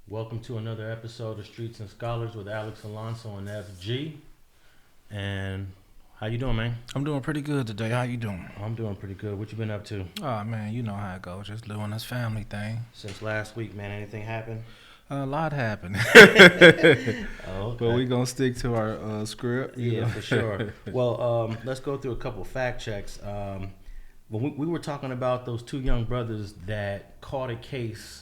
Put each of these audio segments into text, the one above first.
Welcome to another episode of Streets and Scholars with Alex Alonso and FG. And how you doing, man? I'm doing pretty good today. How you doing? I'm doing pretty good. What you been up to? Oh man, you know how it goes. Just doing this family thing. Since last week, man, anything happened? A lot happened. Oh, okay. But we gonna stick to our script. Yeah, for sure. Well, let's go through a couple fact checks. When we were talking about those two young brothers that caught a case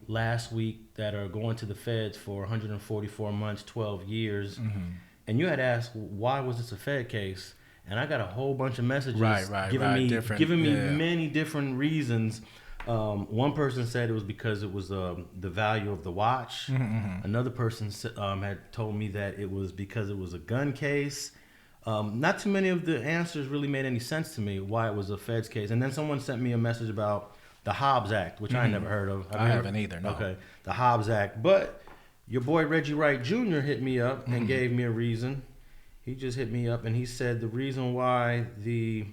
last week that are going to the feds for 144 months, 12 years. Mm-hmm. And you had asked, why was this a Fed case? And I got a whole bunch of messages giving me many different reasons. One person said it was because it was the value of the watch. Mm-hmm. Another person had told me that it was because it was a gun case. Not too many of the answers really made any sense to me why it was a Fed's case. And then someone sent me a message about the Hobbs Act, which I never heard of. I haven't either, no. Okay, the Hobbs Act. But your boy Reggie Wright Jr. hit me up and gave me a reason. He just hit me up and he said the reason why the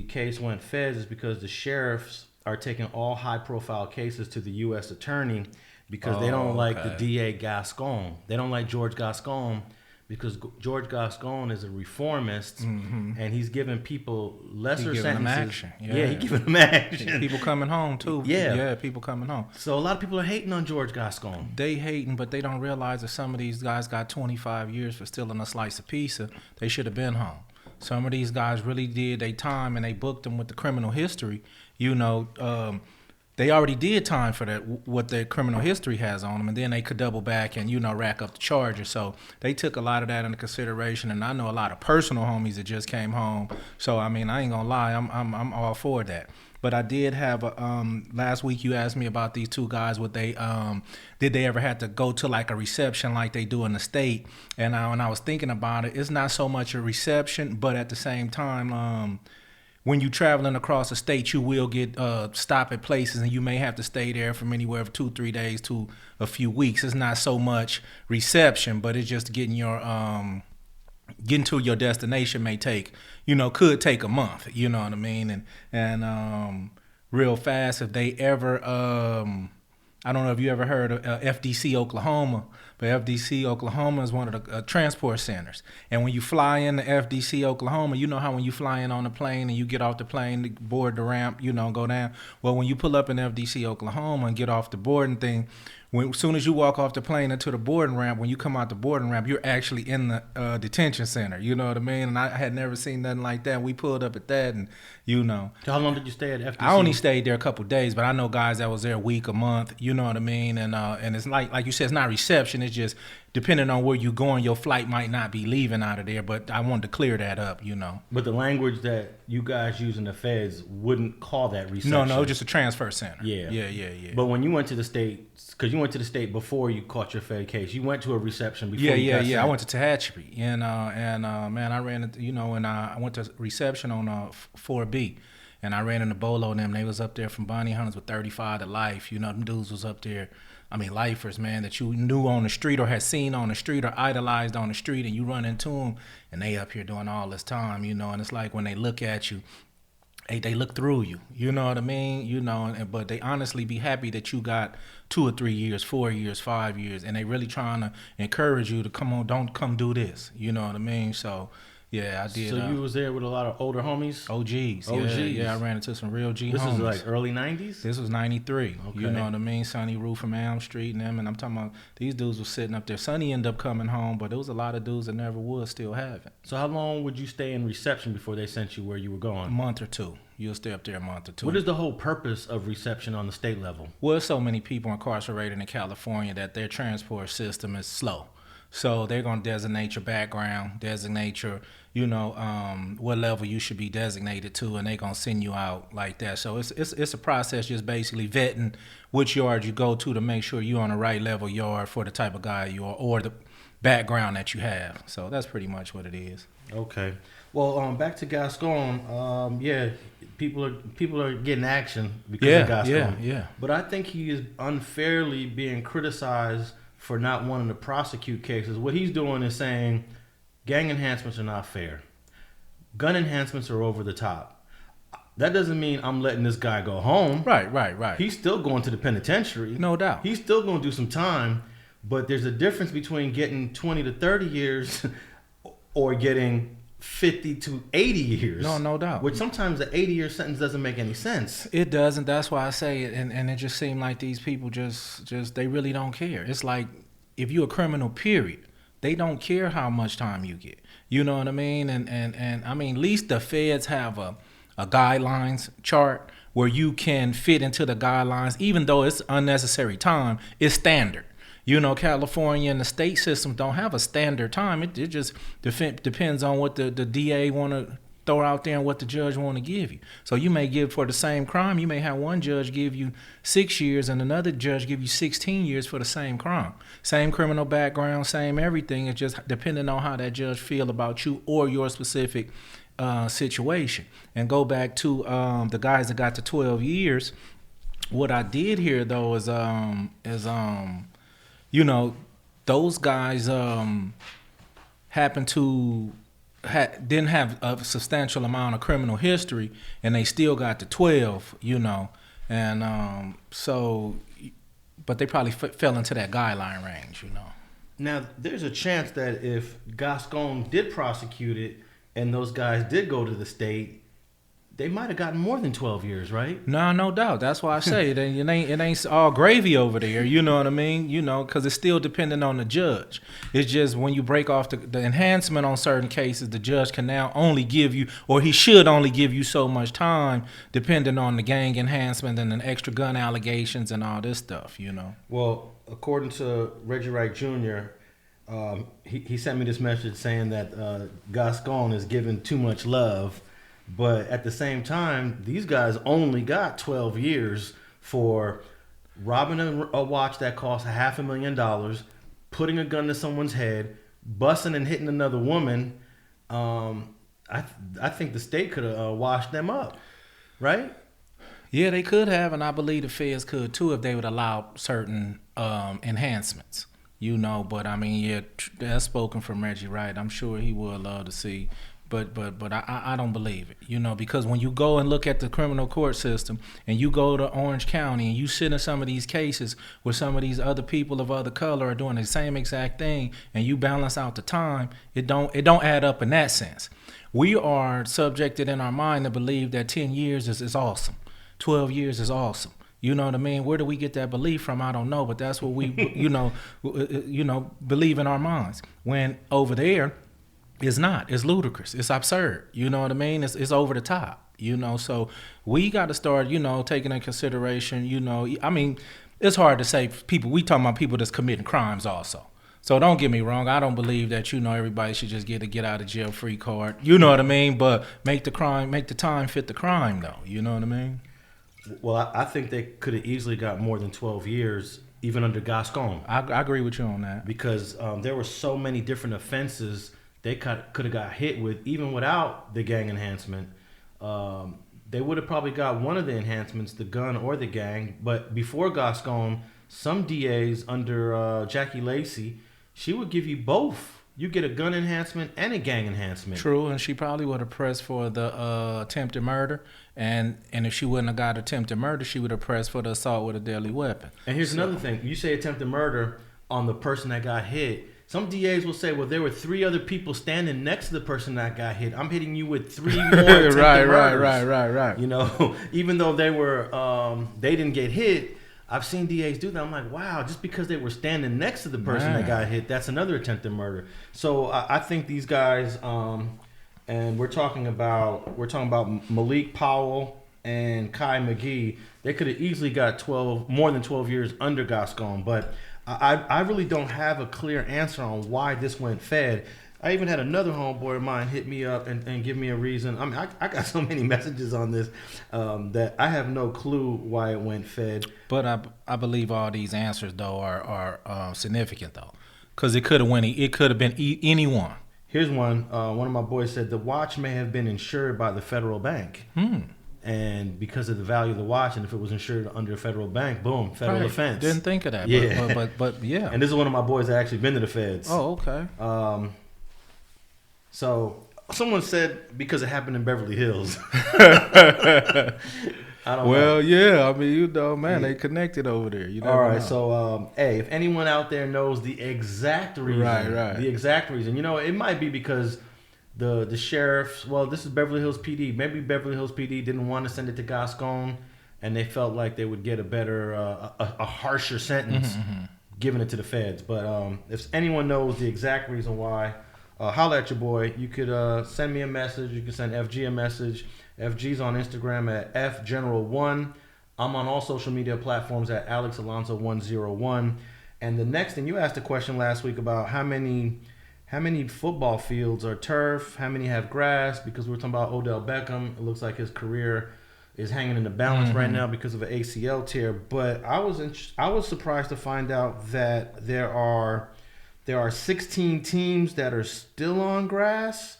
case went feds is because the sheriffs are taking all high-profile cases to the U.S. attorney because they don't like the DA Gascon. They don't like George Gascon because George Gascon is a reformist and he's giving people lesser sentences. Them action. Yeah, he's giving them action. People coming home too. Yeah, people coming home. So a lot of people are hating on George Gascon. They hating, but they don't realize that some of these guys got 25 years for stealing a slice of pizza. They should have been home. Some of these guys really did their time and they booked them with the criminal history. You know, they already did time for that, what their criminal history has on them, and then they could double back and, you know, rack up the charges. So they took a lot of that into consideration, and I know a lot of personal homies that just came home. So, I mean, I ain't gonna lie, I'm all for that. But I did have last week you asked me about these two guys. What they did they ever have to go to like a reception like they do in the state? And when I was thinking about it, it's not so much a reception, but at the same time, when you're traveling across the state, you will get stop at places, and you may have to stay there from anywhere from 2-3 days to a few weeks. It's not so much reception, but it's just getting to your destination could take a month, you know what I mean? And real fast, if they ever, I don't know if you ever heard of FDC Oklahoma, but FDC Oklahoma is one of the transport centers. And when you fly into FDC Oklahoma, you know how when you fly in on a plane and you get off the plane, board the ramp, go down. Well, when you pull up in FDC Oklahoma and get off the boarding thing, as soon as you walk off the plane into the boarding ramp, when you come out the boarding ramp, you're actually in the detention center. You know what I mean? And I had never seen nothing like that. We pulled up at that, and So how long did you stay at FDC? I only stayed there a couple of days, but I know guys that was there a week, a month. You know what I mean? And it's like you said, it's not reception. It's just depending on where you're going, your flight might not be leaving out of there. But I wanted to clear that up, But the language that you guys use in the feds wouldn't call that reception. No, just a transfer center. Yeah. But when you went to the state, because you went to the state before you caught your Fed case, you went to a reception before. Yeah. I went to Tehachapi, and man, I ran into, and I went to reception on 4B, and I ran into Bolo and them. They was up there from Bonnie Hunters with 35 to life. Them dudes was up there. I mean, lifers, man, that you knew on the street or had seen on the street or idolized on the street, and you run into them, and they up here doing all this time, and it's like when they look at you, they look through you, you know what I mean? But they honestly be happy that you got 2 or 3 years, 4 years, 5 years, and they really trying to encourage you to come on, don't come do this, you know what I mean? So, yeah, I did. So you was there with a lot of older homies? OGs. Yeah, I ran into some real G homies. This is like early 90s? This was 93. Okay. You know what I mean? Sonny Rue from Elm Street and them, and I'm talking about these dudes were sitting up there. Sonny ended up coming home, but there was a lot of dudes that never would still have it. So how long would you stay in reception before they sent you where you were going? A month or two. You'll stay up there a month or two. What is the whole purpose of reception on the state level? Well, there's so many people incarcerated in California that their transport system is slow. So they're going to designate your background, designate your, what level you should be designated to, and they're going to send you out like that. So it's a process just basically vetting which yard you go to make sure you're on the right level yard for the type of guy you are or the background that you have. So that's pretty much what it is. Okay. Well, back to Gascon. People are getting action because of Gascon. Yeah. But I think he is unfairly being criticized for not wanting to prosecute cases. What he's doing is saying gang enhancements are not fair. Gun enhancements are over the top. that doesn't mean I'm letting this guy go home. Right. He's still going to the penitentiary. No doubt. He's still going to do some time, but there's a difference between getting 20 to 30 years or getting 50 to 80 years. No doubt. Which sometimes the 80-year sentence doesn't make any sense. It doesn't. That's why I say it. And it just seemed like these people just they really don't care. It's like if you're a criminal, period, they don't care how much time you get. You know what I mean? And I mean, at least the feds have a guidelines chart where you can fit into the guidelines, even though it's unnecessary time. It's standard. You know, California and the state systems don't have a standard time. It just depends on what the DA want to throw out there and what the judge want to give you. So you may give for the same crime, you may have one judge give you 6 years and another judge give you 16 years for the same crime. Same criminal background, same everything. It's just depending on how that judge feel about you or your specific situation. And go back to the guys that got to 12 years. What I did here though is you know, those guys happened to didn't have a substantial amount of criminal history, and they still got to 12. You know, and so, but they probably fell into that guideline range. You know. Now, there's a chance that if Gascon did prosecute it and those guys did go to the state, they might have gotten more than 12 years, right? No doubt. That's why I say it ain't all gravy over there. You know what I mean? You know, because it's still dependent on the judge. It's just when you break off the enhancement on certain cases, the judge can now only give you, or he should only give you so much time, depending on the gang enhancement and the extra gun allegations and all this stuff. You know. Well, according to Reggie Wright Jr., he sent me this message saying that Gascon is given too much love. But at the same time, these guys only got 12 years for robbing a watch that cost $500,000, putting a gun to someone's head, busting and hitting another woman. I think the state could have washed them up, right? Yeah, they could have, and I believe the feds could too if they would allow certain enhancements. You know, but I mean, yeah, that's spoken from Reggie Wright. I'm sure he would love to see. But I don't believe it, you know, because when you go and look at the criminal court system and you go to Orange County and you sit in some of these cases where some of these other people of other color are doing the same exact thing and you balance out the time, it don't add up in that sense. We are subjected in our mind to believe that 10 years is awesome, 12 years is awesome. You know what I mean? Where do we get that belief from? I don't know, but that's what we, believe in our minds. When over there, it's not. It's ludicrous. It's absurd. You know what I mean? It's over the top. You know, so we got to start, taking into consideration, I mean, it's hard to say people. We talking about people that's committing crimes also. So don't get me wrong. I don't believe that, everybody should just get a get out of jail free card. You know what I mean? But make the time fit the crime though. You know what I mean? Well, I think they could have easily got more than 12 years even under Gascon. I agree with you on that. Because there were so many different offenses they could have got hit with, even without the gang enhancement. They would have probably got one of the enhancements, the gun or the gang. But before Gascon, some DAs under Jackie Lacey, she would give you both. You get a gun enhancement and a gang enhancement. True, and she probably would have pressed for the attempted murder. And if she wouldn't have got attempted murder, she would have pressed for the assault with a deadly weapon. And here's another thing. You say attempted murder on the person that got hit. Some DAs will say, well, there were 3 other people standing next to the person that got hit. I'm hitting you with 3 more attempted murders. Right. Even though they were, they didn't get hit, I've seen DAs do that. I'm like, wow, just because they were standing next to the person that got hit, that's another attempted murder. So I think these guys, and we're talking about Malik Powell and Kai McGee. They could have easily got more than 12 years under Gascon, but I really don't have a clear answer on why this went fed. I even had another homeboy of mine hit me up and give me a reason. I mean, I got so many messages on this that I have no clue why it went fed. But I believe all these answers though are significant though, because it could have been anyone. Here's one. One of my boys said the watch may have been insured by the federal bank. And because of the value of the watch, and if it was insured under a federal bank, boom, federal offense. Didn't think of that. Yeah. But And this is one of my boys that actually been to the feds. Oh, okay. So Someone said because it happened in Beverly Hills. I don't know. Yeah. I mean, man, they connected over there. You All right. know. So, hey, if anyone out there knows the exact reason, the exact reason, it might be because the sheriffs. Well, this is Beverly Hills PD. Maybe Beverly Hills PD didn't want to send it to Gascon, and they felt like they would get a better, a harsher sentence, giving it to the feds. But if anyone knows the exact reason why, holla at your boy. You could send me a message. You can send FG a message. FG's on Instagram at FGeneral1. I'm on all social media platforms at Alex Alonso 101. And the next thing, you asked a question last week about how many football fields are turf, how many have grass, because we were talking about Odell Beckham. It looks like his career is hanging in the balance right now because of an ACL tear. But I was surprised to find out that there are 16 teams that are still on grass,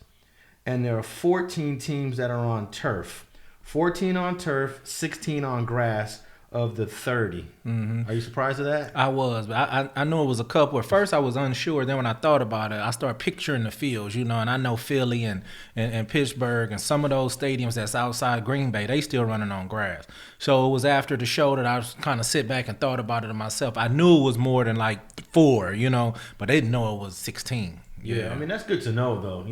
and there are 14 teams that are on turf. 14 on turf, 16 on grass of the 30. Are you surprised at that? I was, but I knew it was a couple. At first, I was unsure. Then when I thought about it, I started picturing the fields, and I know Philly and Pittsburgh and some of those stadiums that's outside Green Bay, they still running on grass. So it was after the show that I was kind of sit back and thought about it myself. I knew it was more than like 4, but I didn't know it was 16. Yeah, I mean, that's good to know, though,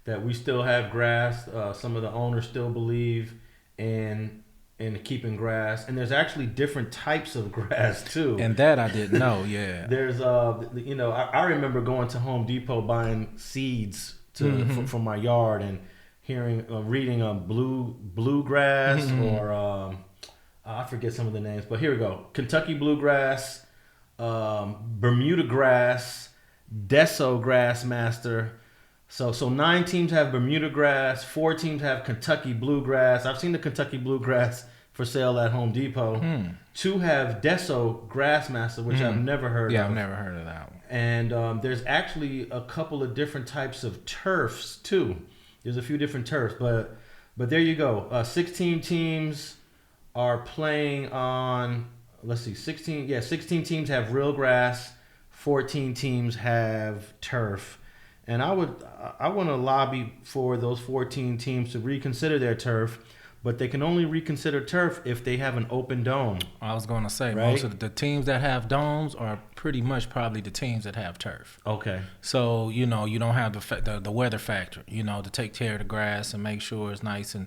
that we still have grass. Some of the owners still believe in keeping grass, and there's actually different types of grass too. And that I didn't know. Yeah. There's I remember going to Home Depot buying seeds for my yard and reading bluegrass or I forget some of the names, but here we go: Kentucky bluegrass, Bermuda grass, Deso Grassmaster. So 9 teams have Bermuda grass, 4 teams have Kentucky bluegrass. I've seen the Kentucky bluegrass for sale at Home Depot. 2 have Deso Grassmaster, which I've never heard of. Yeah, I've never heard of that one. And there's actually a couple of different types of turfs too. There's a few different turfs, but there you go. 16 teams are playing on. Let's see, 16 teams have real grass, 14 teams have turf. And I want to lobby for those 14 teams to reconsider their turf, but they can only reconsider turf if they have an open dome. I was going to say, right? Most of the teams that have domes are pretty much probably the teams that have turf. Okay. So, you don't have the weather factor, to take care of the grass and make sure it's nice and,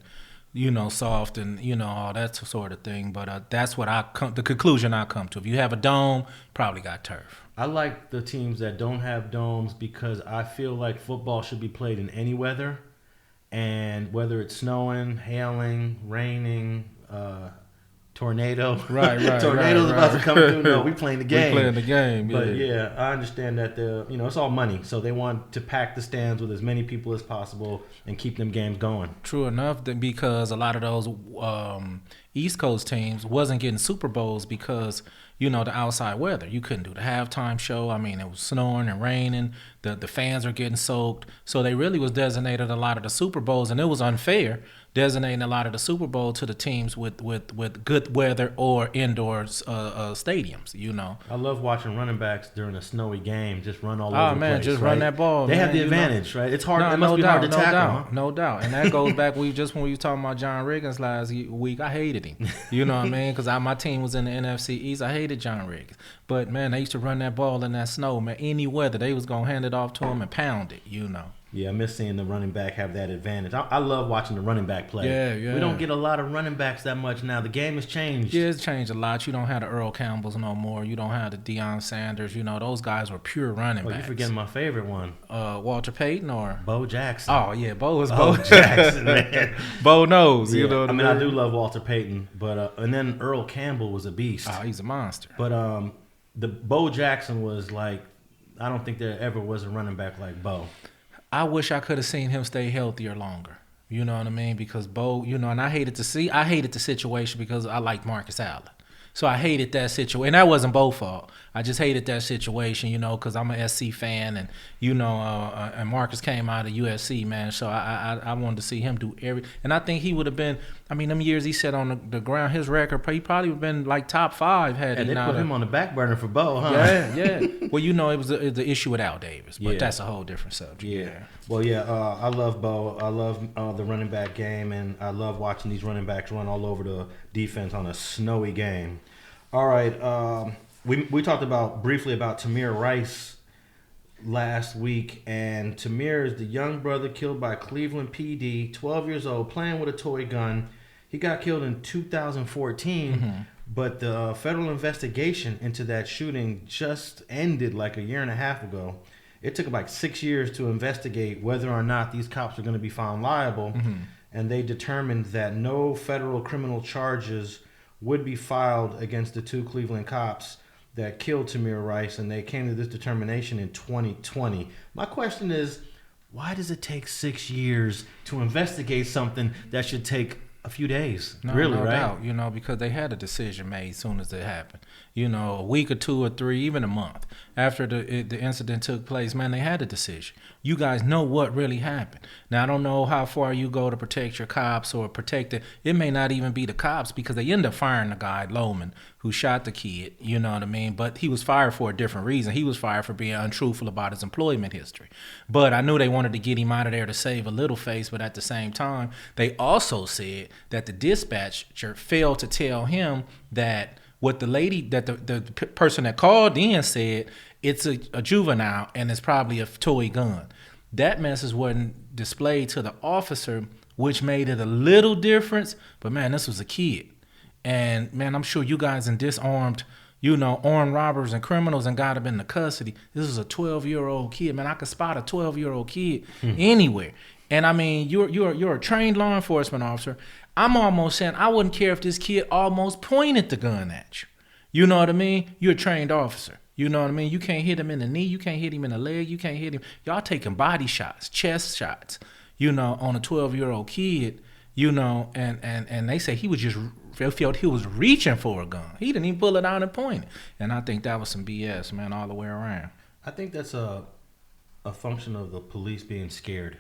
soft and, all that sort of thing. But that's what the conclusion I come to. If you have a dome, probably got turf. I like the teams that don't have domes because I feel like football should be played in any weather, and whether it's snowing, hailing, raining, tornado. Right. Tornado's about to come through. No, we playing the game. We playing the game. But yeah, I understand that it's all money, so they want to pack the stands with as many people as possible and keep them games going. True enough, because a lot of those East Coast teams wasn't getting Super Bowls because the outside weather. You couldn't do the halftime show. I mean, it was snowing and raining. The fans are getting soaked. So they really was designated a lot of the Super Bowls, and it was unfair designating a lot of the Super Bowl to the teams with good weather or indoor stadiums. I love watching running backs during a snowy game just run all over the place. Oh man, just run that ball. They have the advantage, right? It's hard. It must be hard to tackle. No doubt. And that goes back when we were talking about John Riggins last week. I hated him. You know what I mean? Because my team was in the NFC East. I hated John Riggins. But man, they used to run that ball in that snow. Man, any weather, they was gonna hand it off to him and pound it. Yeah, I miss seeing the running back have that advantage. I love watching the running back play. Yeah. We don't get a lot of running backs that much now. The game has changed. Yeah, it's changed a lot. You don't have the Earl Campbells no more. You don't have the Deion Sanders. Those guys were pure running backs. You're forgetting my favorite one. Walter Payton or? Bo Jackson. Oh, yeah, Bo Jackson, man. Bo knows. Yeah. You know what I mean? I do love Walter Payton, but and then Earl Campbell was a beast. Oh, he's a monster. But the Bo Jackson was like, I don't think there ever was a running back like Bo. I wish I could have seen him stay healthier longer. You know what I mean? Because Bo, and I hated the situation because I like Marcus Allen. So I hated that situation. And that wasn't both fault. I just hated that situation, because I'm a SC fan, and and Marcus came out of USC, man. So I wanted to see him do and I think he would have been. I mean, them years he set on the ground, his record, he probably would have been like top 5 had he they not. put him on the back burner for Bo, huh? Yeah. Well, it was the issue with Al Davis, but that's a whole different subject. Yeah. Well, I love Bo. I love the running back game, and I love watching these running backs run all over the defense on a snowy game. All right. We talked briefly about Tamir Rice last week, and Tamir is the young brother killed by Cleveland PD, 12 years old, playing with a toy gun. He got killed in 2014, but the federal investigation into that shooting just ended like a year and a half ago. It took like 6 years to investigate whether or not these cops are going to be found liable, and they determined that no federal criminal charges would be filed against the 2 Cleveland cops that killed Tamir Rice, and they came to this determination in 2020. My question is, why does it take 6 years to investigate something that should take a few days? No doubt, because they had a decision made as soon as it happened. A week or 2 or 3, even a month after the incident took place, man, they had a decision. You guys know what really happened. Now, I don't know how far you go to protect your cops or protect it. It may not even be the cops, because they end up firing the guy, Loman, who shot the kid, you know what I mean? But he was fired for a different reason. He was fired for being untruthful about his employment history. But I knew they wanted to get him out of there to save a little face, but at the same time, they also said that the dispatcher failed to tell him that what the lady, that the person that called in said, it's a juvenile and it's probably a toy gun. That message wasn't displayed to the officer, which made it a little difference. But man, this was a kid. And man, I'm sure you guys in disarmed, armed robbers and criminals and got him into custody. This is a 12-year-old kid. Man, I could spot a 12-year-old kid anywhere. And I mean, you're a trained law enforcement officer. I'm almost saying I wouldn't care if this kid almost pointed the gun at you. You know what I mean? You're a trained officer. You know what I mean? You can't hit him in the knee. You can't hit him in the leg. You can't hit him. Y'all taking body shots, chest shots, on a 12-year-old kid, and they say he was just felt he was reaching for a gun. He didn't even pull it out and point it. And I think that was some BS, man, all the way around. I think that's a function of the police being scared.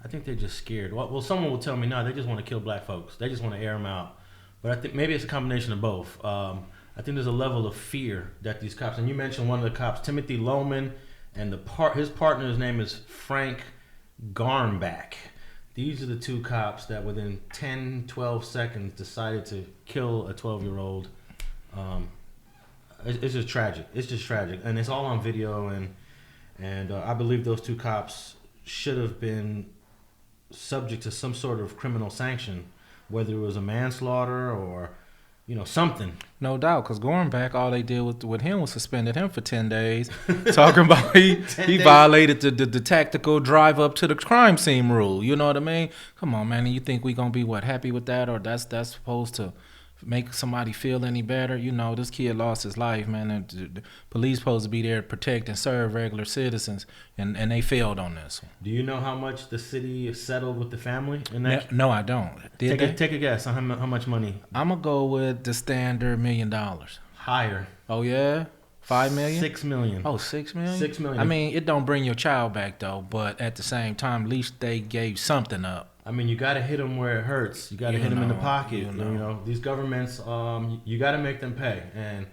I think they're just scared. Well, someone will tell me, no, they just want to kill black folks. They just want to air them out. But I think maybe it's a combination of both. I think there's a level of fear that these cops, and you mentioned one of the cops, Timothy Loman, and his partner's name is Frank Garnback. These are the 2 cops that within 10, 12 seconds decided to kill a 12-year-old. It's just tragic. It's just tragic. And it's all on video, and I believe those 2 cops should have been subject to some sort of criminal sanction, whether it was a manslaughter or something. No doubt, because going back, all they did with him was suspended him for 10 days, talking about he violated the tactical drive up to the crime scene rule. You know what I mean? Come on, man. And you think we gonna be happy with that, or that's supposed to make somebody feel any better? This kid lost his life, man. And the police supposed to be there to protect and serve regular citizens, and they failed on this one. Do you know how much the city settled with the family in that? No, I don't. Take a guess on how much money. I'm gonna go with the standard $1 million. Higher. Oh yeah, $5 million. $6 million. Oh, $6 million. $6 million. I mean, it don't bring your child back though, but at the same time, at least they gave something up. I mean, you got to hit them where it hurts. You got to hit them in the pocket. These governments, you got to make them pay. And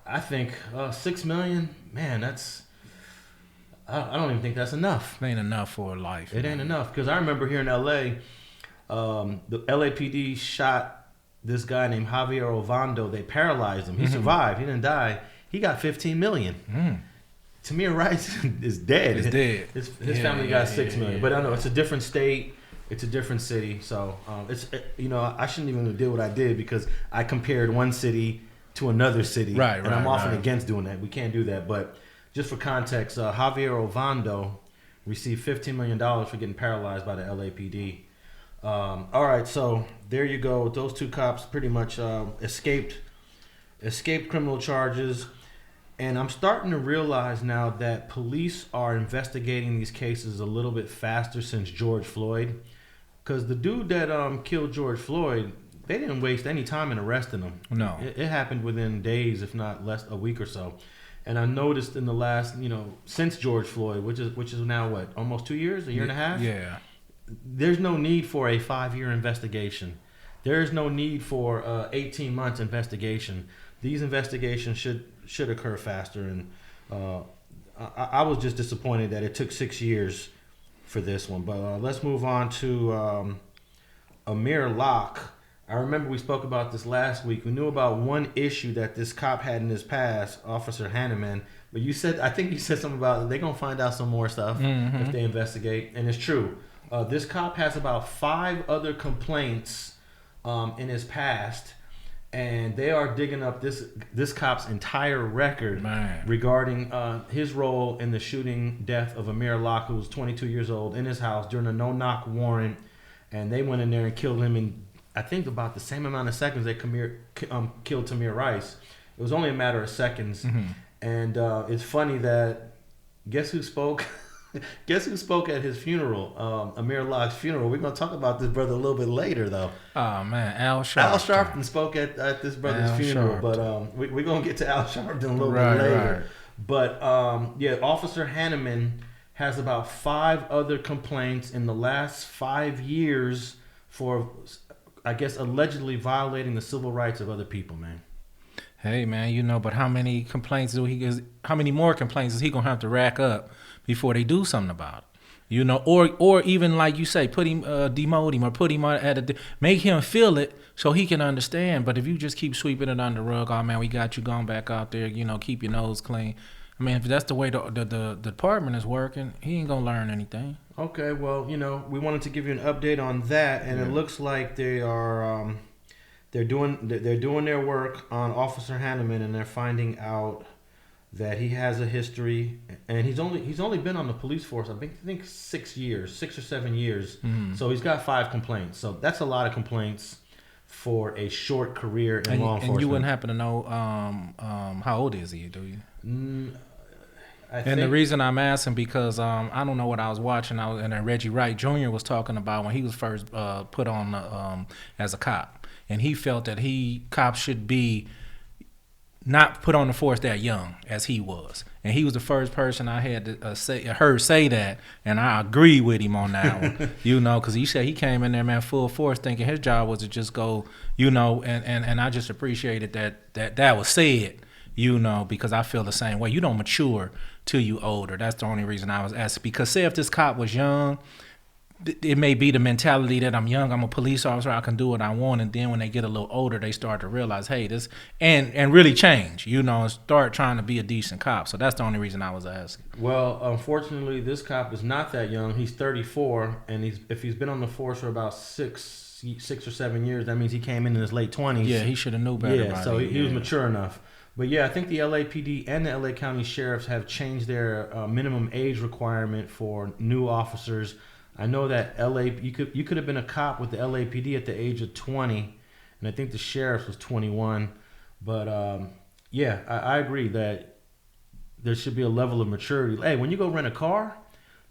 I think $6 million, man, I don't even think that's enough. It ain't enough for a life. It ain't enough. Because I remember here in L.A., the LAPD shot this guy named Javier Ovando. They paralyzed him. He survived. He didn't die. He got $15 million. Tamir Rice is dead. He's dead. His family got $6 million. But I know it's a different state. It's a different city, so I shouldn't even do what I did because I compared one city to another city, and I'm often against doing that. We can't do that, but just for context, Javier Ovando received $15 million for getting paralyzed by the LAPD. All right, so there you go. Those 2 cops pretty much escaped criminal charges, and I'm starting to realize now that police are investigating these cases a little bit faster since George Floyd. Because the dude that killed George Floyd, didn't waste any time in arresting him. No. It happened within days, if not less, a week or so. And I noticed in the last, since George Floyd, which is now what, almost 2 years, a year and a half? Yeah. There's no need for a 5-year investigation. There is no need for 18 months investigation. These investigations should occur faster. And I was just disappointed that it took 6 years for this one. But let's move on to Amir Locke. I remember we spoke about this last week. We knew about one issue that this cop had in his past, Officer Hanneman. But I think you said something about they're going to find out some more stuff if they investigate. And it's true. This cop has about 5 other complaints in his past. And they are digging up this cop's entire record regarding his role in the shooting death of Amir Locke, who was 22 years old, in his house during a no-knock warrant. And they went in there and killed him in, I think, about the same amount of seconds they killed Tamir Rice. It was only a matter of seconds. And it's funny that, guess who spoke? Guess who spoke at his funeral, Amir Locke's funeral? We're going to talk about this brother a little bit later, though. Oh, man, Al Sharpton. Al Sharpton spoke at this brother's funeral, but we're going to get to Al Sharpton a little bit later. Right. But, Officer Hanneman has about 5 other complaints in the last 5 years for, I guess, allegedly violating the civil rights of other people, man. Hey, man, but how many how many more complaints is he going to have to rack up before they do something about it? Or even like you say, put him, demote him or put him make him feel it so he can understand. But if you just keep sweeping it under the rug, oh man, we got you going back out there, keep your nose clean. I mean, if that's the way the department is working, he ain't gonna learn anything. Okay, well, we wanted to give you an update on that, and it looks like they are they're doing their work on Officer Hanneman, and they're finding out that he has a history, and he's only been on the police force I think 6 or 7 years. So he's got 5 complaints. So that's a lot of complaints for a short career in law enforcement. And you wouldn't happen to know how old is he? Do you? And the reason I'm asking because I don't know what I was watching. And then Reggie Wright Jr. was talking about when he was first put on as a cop, and he felt that cops should be not put on the force that young as he was. And he was the first person I had to heard say that, and I agree with him on that one. Because he said he came in there, man, full force, thinking his job was to just go, and I just appreciated that was said. Because I feel the same way. You don't mature till you older. That's the only reason I was asking. Because say if this cop was young, it may be the mentality that I'm young, I'm a police officer, I can do what I want. And then when they get a little older, they start to realize, hey, this, and really change, and start trying to be a decent cop. So that's the only reason I was asking. Well, unfortunately, this cop is not that young. He's 34, and if he's been on the force for about 6 or 7 years, that means he came in his late 20s. Yeah, he should have knew better. Yeah, so he was mature enough. But yeah, I think the LAPD and the LA County Sheriffs have changed their minimum age requirement for new officers. I know that you could have been a cop with the LAPD at the age of 20, and I think the sheriff was 21. But I agree that there should be a level of maturity. Hey, when you go rent a car,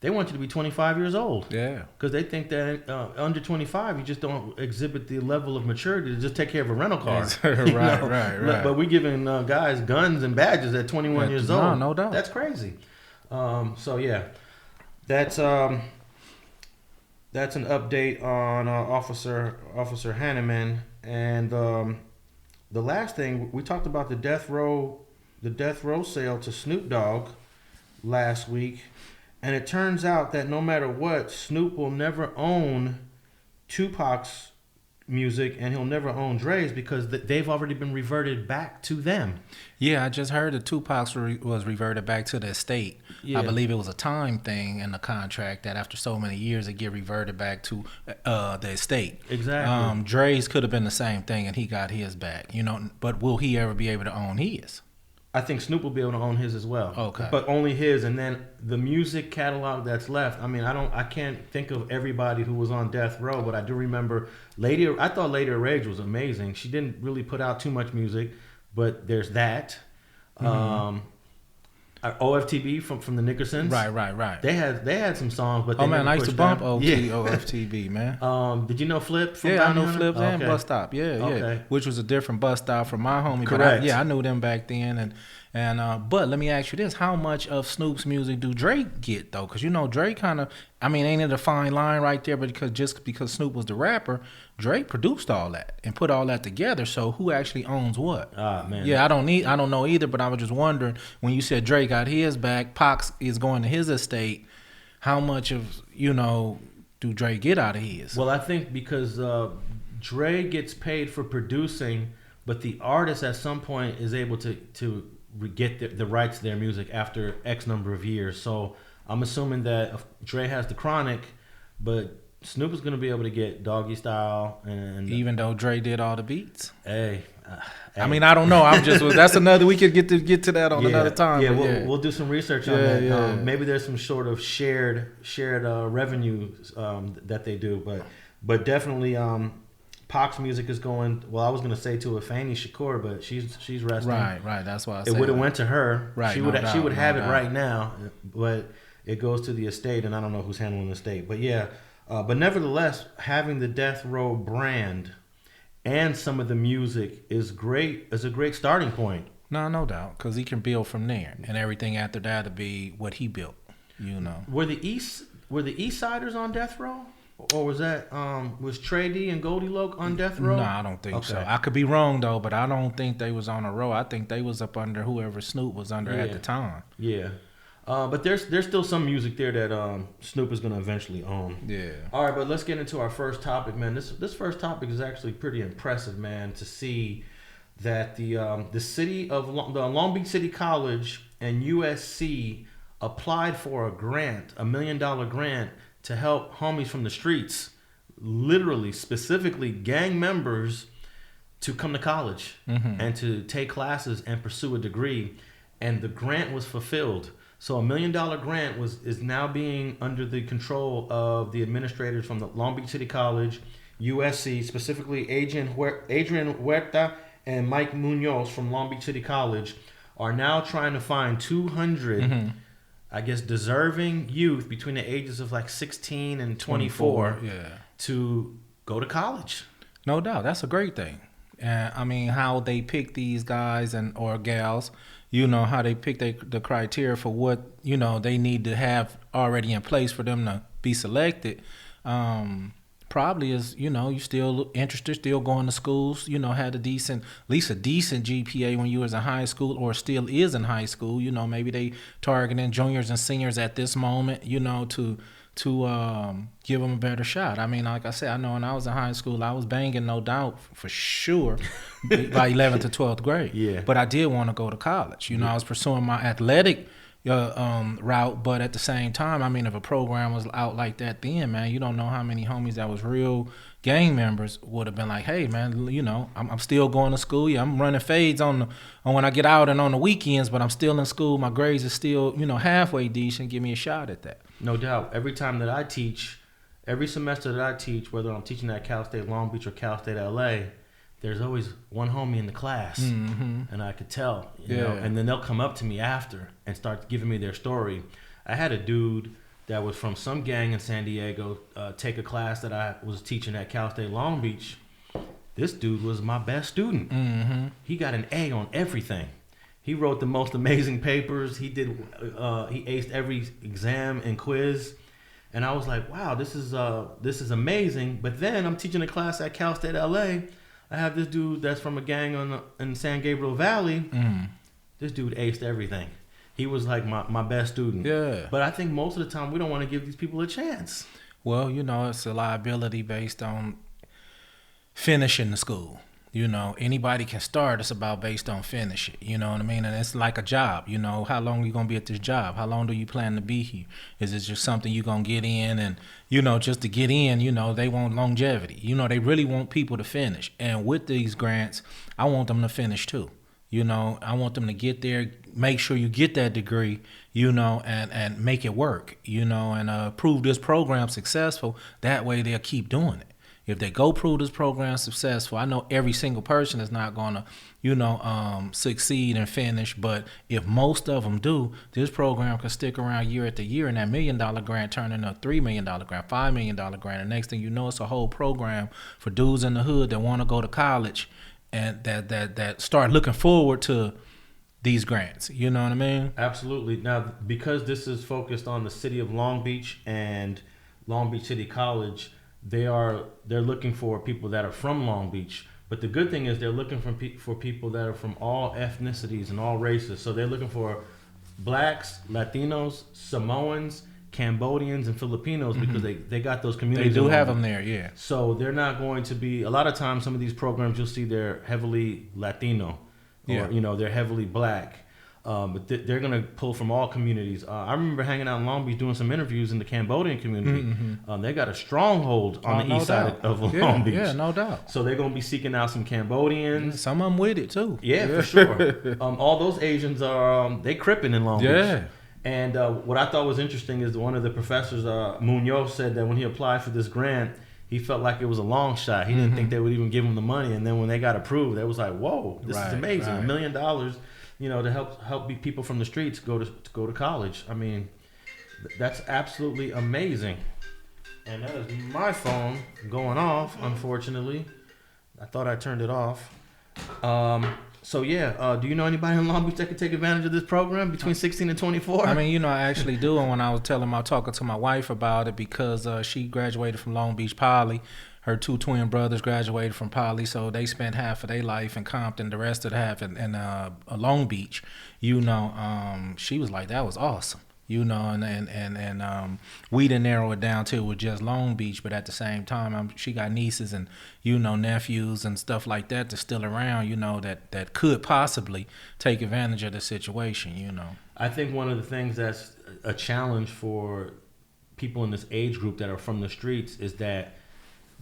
they want you to be 25 years old. Yeah. Because they think that under 25, you just don't exhibit the level of maturity to just take care of a rental car. Right. But we giving guys guns and badges at 21 years old. No doubt. That's crazy. That's an update on Officer Hanneman. And the last thing, we talked about the death row sale to Snoop Dogg last week. And it turns out that no matter what, Snoop will never own Tupac's music, and he'll never own Dre's because they've already been reverted back to them. Yeah, I just heard that Tupac's was reverted back to the estate. Yeah. I believe it was a time thing in the contract that after so many years it get reverted back to the estate. Exactly. Dre's could have been the same thing, and he got his back. But will he ever be able to own his? I think Snoop will be able to own his as well. Okay. But only his, and then the music catalog that's left. I mean, I can't think of everybody who was on death row, but I do remember I thought Lady Rage was amazing. She didn't really put out too much music, but there's that. Mm-hmm. OFTB from the Nickersons. Right. They had some songs, but they man, I used to bump Yeah. OFTB, man. Did you know Flip from Yeah, I Bounty knew Hunter? Flip and Okay. Bus Stop. Yeah. Which was a different bus stop from my homie. Correct. But I knew them back then. But let me ask you this: how much of Snoop's music do Drake get though? Because Drake kind of, ain't it a fine line right there? But just because Snoop was the rapper, Drake produced all that and put all that together. So who actually owns what? Ah, man. Yeah, I don't know either. But I was just wondering when you said Drake got his back, Pac is going to his estate. How much of do Drake get out of his? Well, I think because Dre gets paid for producing, but the artist at some point is able to get the rights to their music after X number of years. So I'm assuming that Dre has the Chronic, but Snoop is going to be able to get Doggy Style, and even though Dre did all the beats. Hey. I don't know. That's another. We could get to that on another time. Yeah, we'll do some research on that. Yeah. Maybe there's some sort of shared revenue that they do, but definitely Pac's music is going. Well, I was going to say to Afeni Shakur, but she's resting. Right. That's why I said it would have went to her. Right. She would have it right now, but it goes to the estate, and I don't know who's handling the estate. But yeah, but nevertheless, having the Death Row brand and some of the music is great. Is a great starting point. No doubt, because he can build from there, and everything after that to be what he built. Were the East Siders on Death Row? Or was that was Trey D and Goldie Loc on Death Row? No, I don't think so. I could be wrong though, but I don't think they was on a row. I think they was up under whoever Snoop was under at the time. Yeah, but there's still some music there that Snoop is gonna eventually own. Yeah. All right, but let's get into our first topic, man. This first topic is actually pretty impressive, man. To see that the city of the Long Beach City College and USC applied for a grant, $1 million grant, to help homies from the streets, literally, specifically gang members, to come to college and to take classes and pursue a degree. And the grant was fulfilled. So $1 million grant is now being under the control of the administrators from the Long Beach City College, USC, specifically Adrian Huerta and Mike Munoz from Long Beach City College, are now trying to find 200 I guess deserving youth between the ages of like 16 and 24 to go to college. No doubt. That's a great thing. And how they pick these guys or gals, how they pick the criteria for what, they need to have already in place for them to be selected. Probably is, you still interested, still going to schools, had at least a decent GPA when you was in high school or still is in high school. Maybe they targeting juniors and seniors at this moment, to give them a better shot. Like I said, I know when I was in high school, I was banging, no doubt, for sure, by 11th to 12th grade. Yeah. But I did want to go to college. I was pursuing my athletic route, but at the same time, if a program was out like that then, man, you don't know how many homies that was real gang members would have been like, hey, man, I'm still going to school. Yeah, I'm running fades on when I get out and on the weekends, but I'm still in school. My grades are still, halfway decent. Give me a shot at that. No doubt. Every time that I teach, every semester that I teach, whether I'm teaching at Cal State Long Beach or Cal State LA, there's always one homie in the class, and I could tell, you know, and then they'll come up to me after and start giving me their story. I had a dude that was from some gang in San Diego take a class that I was teaching at Cal State Long Beach. This dude was my best student. He got an A on everything. He wrote the most amazing papers. He aced every exam and quiz. And I was like, wow, this is amazing. But then I'm teaching a class at Cal State LA. I have this dude that's from a gang in San Gabriel Valley. This dude aced everything. He was like my best student. Yeah. But I think most of the time we don't want to give these people a chance. Well, you know, it's a liability based on finishing the school. You know, anybody can start. It's about based on finish it. You know what I mean? And it's like a job. You know, how long are you going to be at this job? How long do you plan to be here? Is it just something you're going to get in? And, you know, just to get in, you know, they want longevity. You know, they really want people to finish. And with these grants, I want them to finish too. You know, I want them to get there, make sure you get that degree, you know, and make it work, you know, and prove this program successful. That way they'll keep doing it. If they go prove this program successful, I know every single person is not going to, succeed and finish. But if most of them do, this program can stick around year after year, and that $1 million grant turn into a $3 million grant, $5 million grant. And next thing you know, it's a whole program for dudes in the hood that want to go to college and that start looking forward to these grants. You know what I mean? Absolutely. Now, because this is focused on the city of Long Beach and Long Beach City College, they're looking for people that are from Long Beach. But the good thing is they're looking for people that are from all ethnicities and all races. So they're looking for blacks, Latinos, Samoans, Cambodians, and Filipinos because they got those communities. They do have them there, yeah. So they're not going to be, a lot of times some of these programs you'll see they're heavily Latino or, they're heavily black. But they're going to pull from all communities. I remember hanging out in Long Beach doing some interviews in the Cambodian community. They got a stronghold on the east side of Long Beach. Yeah, no doubt. So they're going to be seeking out some Cambodians. Yeah, some of them with it, too. Yeah, for sure. All those Asians are, they cripping in Long Beach. And what I thought was interesting is one of the professors, Munoz, said that when he applied for this grant, he felt like it was a long shot. He didn't think they would even give him the money. And then when they got approved, it was like, whoa, this is amazing. $1 million. To help people from the streets go to college. I mean, that's absolutely amazing. And that is my phone going off, unfortunately. I thought I turned it off. Do you know anybody in Long Beach that could take advantage of this program between 16 and 24? I mean, I actually do. And when I was talking to my wife about it, because she graduated from Long Beach Poly. Her two twin brothers graduated from Poly, so they spent half of their life in Compton, the rest of the half in Long Beach. She was like, that was awesome. And we didn't narrow it down till it was just Long Beach, but at the same time, she got nieces and, nephews and stuff like that that's still around, that could possibly take advantage of the situation, I think one of the things that's a challenge for people in this age group that are from the streets is that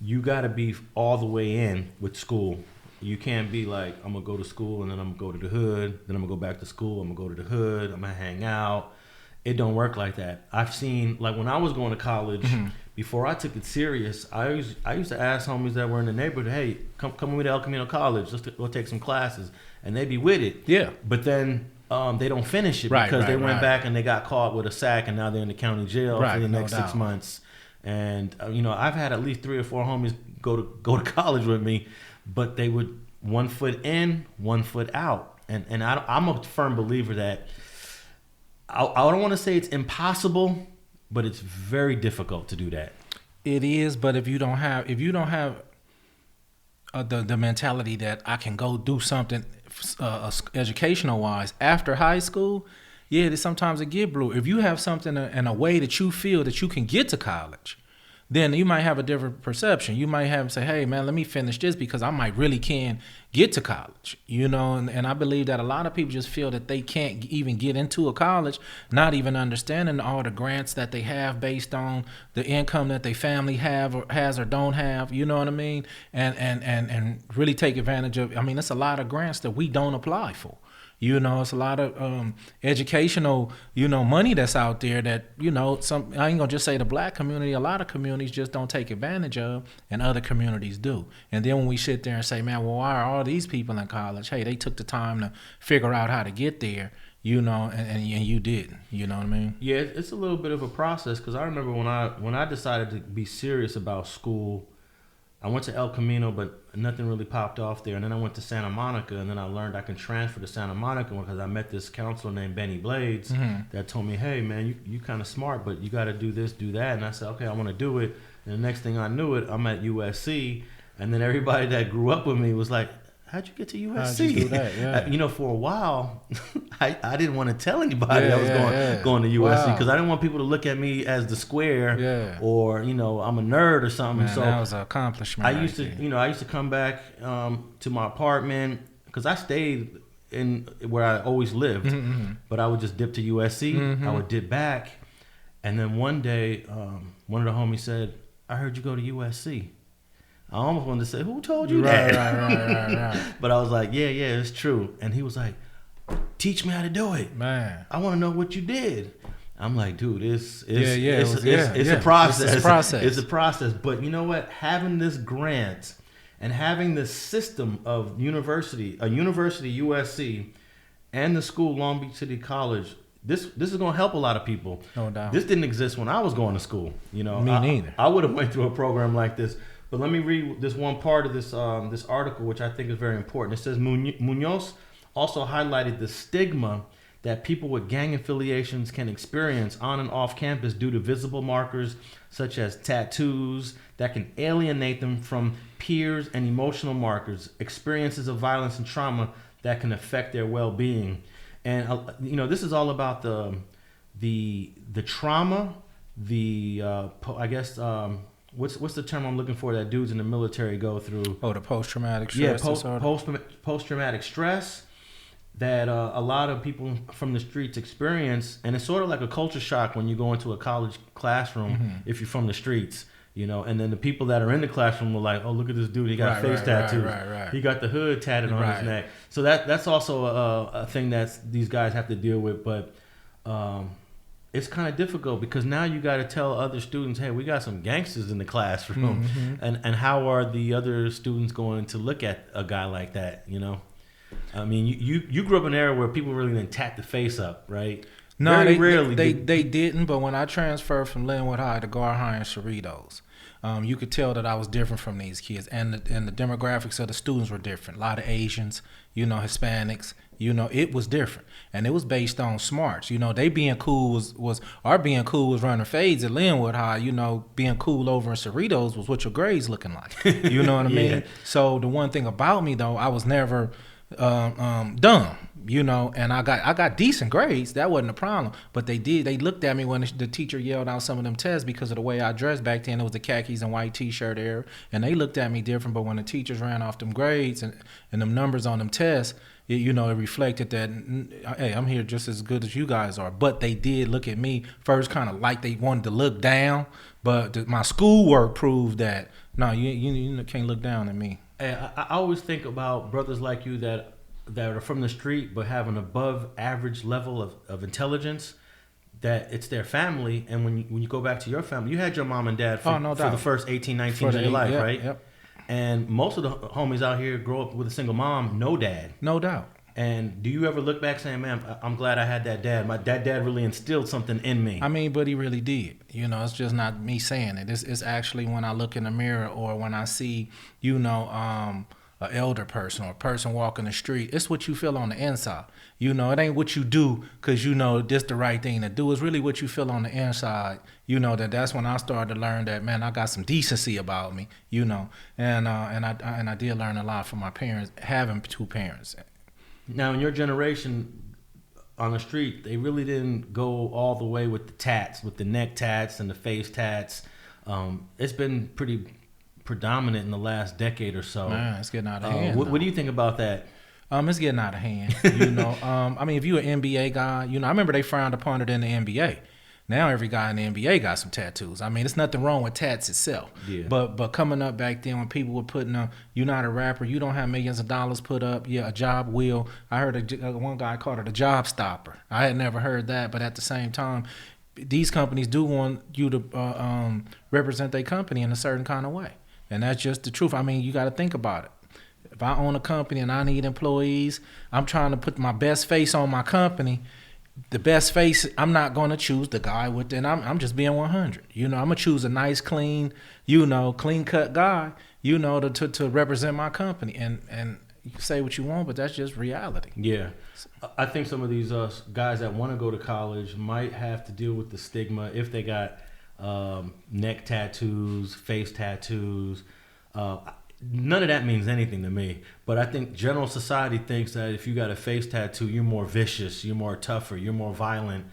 you got to be all the way in with school. You can't be like, I'm going to go to school and then I'm going to go to the hood. Then I'm going to go back to school. I'm going to go to the hood. I'm going to hang out. It don't work like that. I've seen, like when I was going to college, before I took it serious, I used to ask homies that were in the neighborhood, hey, come with me to El Camino College. Let's go take some classes. And they'd be with it. Yeah. But then they don't finish it because they went back and they got caught with a sack and now they're in the county jail for the next 6 months. And I've had at least 3 or 4 homies go to college with me, but they would 1 foot in, 1 foot out. And I'm a firm believer that I don't want to say it's impossible, but it's very difficult to do that. It is, but if you don't have the mentality that I can go do something educational wise after high school. Yeah, sometimes it get blue. If you have something in a way that you feel that you can get to college, then you might have a different perception. You might have say, hey, man, let me finish this because I might really can get to college, and I believe that a lot of people just feel that they can't even get into a college, not even understanding all the grants that they have based on the income that their family has or don't have, you know what I mean? And really take advantage of, it's a lot of grants that we don't apply for. It's a lot of educational, money that's out there that, I ain't gonna just say the black community, a lot of communities just don't take advantage of, and other communities do. And then when we sit there and say, man, well, why are all these people in college? Hey, they took the time to figure out how to get there, and you didn't. You know what I mean? Yeah, it's a little bit of a process because I remember when I decided to be serious about school, I went to El Camino, but nothing really popped off there. And then I went to Santa Monica, and then I learned I can transfer to Santa Monica because I met this counselor named Benny Blades that told me, hey, man, you kind of smart, but you got to do this, do that. And I said, okay, I want to do it. And the next thing I knew I'm at USC. And then everybody that grew up with me was like, how'd you get to USC? How'd you do that? Yeah. For a while, I didn't want to tell anybody I was going to USC because I didn't want people to look at me as the square or, I'm a nerd or something. Man, so that was an accomplishment. I used to come back to my apartment because I stayed in where I always lived, but I would just dip to USC. I would dip back. And then one day, one of the homies said, I heard you go to USC. I almost wanted to say, who told you that? Right. But I was like, yeah, it's true. And he was like, teach me how to do it. Man. I want to know what you did. I'm like, dude, it's a process. It's a process. It's a process. But you know what? Having this grant and having this system of a university USC, and the school Long Beach City College, this is going to help a lot of people. No doubt. This didn't exist when I was going to school. You know, Me neither. I would have went through a program like this. But let me read this one part of this this article, which I think is very important. It says Munoz also highlighted the stigma that people with gang affiliations can experience on and off campus due to visible markers such as tattoos that can alienate them from peers, and emotional markers, experiences of violence and trauma that can affect their well-being. And you know, this is all about the trauma, what's the term I'm looking for that dudes in the military go through? Oh, the post-traumatic stress disorder. Post-traumatic stress that a lot of people from the streets experience, and it's sort of like a culture shock when you go into a college classroom if you're from the streets, you know, and then the people that are in the classroom were like, oh, look at this dude, he got face tattoos. Right. He got the hood tatted on his neck. So that's also a thing that these guys have to deal with, but it's kind of difficult because now you got to tell other students, hey, we got some gangsters in the classroom, and how are the other students going to look at a guy like that, you know? I mean, you grew up in an era where people really didn't tat the face up, right? No, Very they rarely they didn't. But when I transferred from Linwood High to Gar High and Cerritos, you could tell that I was different from these kids, and the demographics of the students were different. A lot of Asians, you know, Hispanics, you know, it was different, and it was based on smarts. You know, they being cool was being cool was running fades at Linwood High. You know, being cool over in Cerritos was what your grades looking like. You know what I mean? So the one thing about me though, I was never dumb, you know, and I got decent grades. That wasn't a problem. But they looked at me when the teacher yelled out some of them tests because of the way I dressed back then. It was the khakis and white t-shirt era, and they looked at me different. But when the teachers ran off them grades and them numbers on them tests, it reflected that, hey, I'm here just as good as you guys are. But they did look at me first kind of like they wanted to look down, but my schoolwork proved that no, you can't look down at me. Hey, I always think about brothers like you that are from the street but have an above average level of intelligence, that it's their family. And when you go back to your family, you had your mom and dad for the first 18, 19 years of your life, right? Yep. And most of the homies out here grow up with a single mom, no dad. No doubt. And do you ever look back saying, man, I'm glad I had that dad. That dad really instilled something in me. I mean, but he really did. You know, it's just not me saying it. It's actually when I look in the mirror or when I see, you know, an elder person or a person walking the street. It's what you feel on the inside. You know, it ain't what you do because you know this the right thing to do. It's really what you feel on the inside. You know, that's when I started to learn that, man, I got some decency about me, you know. And I did learn a lot from my parents, having two parents. Now, in your generation on the street, they really didn't go all the way with the tats, with the neck tats and the face tats. It's been pretty predominant in the last decade or so. Man, it's getting out of hand. What do you think about that? It's getting out of hand. You know, I mean, if you're an NBA guy, you know, I remember they frowned upon it in the NBA. Now every guy in the NBA got some tattoos. I mean, it's nothing wrong with tats itself. Yeah. But coming up back then when people were putting up, you're not a rapper, you don't have millions of dollars put up. Yeah, a job will. I heard one guy called it a job stopper. I had never heard that, but at the same time, these companies do want you to represent their company in a certain kind of way. And that's just the truth. I mean, you got to think about it. If I own a company and I need employees, I'm trying to put my best face on my company. The best face, I'm not going to choose the guy with, and I'm just being 100. You know, I'm going to choose a nice, clean, you know, clean-cut guy, you know, to represent my company. And you can say what you want, but that's just reality. Yeah. I think some of these guys that want to go to college might have to deal with the stigma if they got neck tattoos, face tattoos. None of that means anything to me, but I think general society thinks that if you got a face tattoo, you're more vicious, you're more tougher, you're more violent.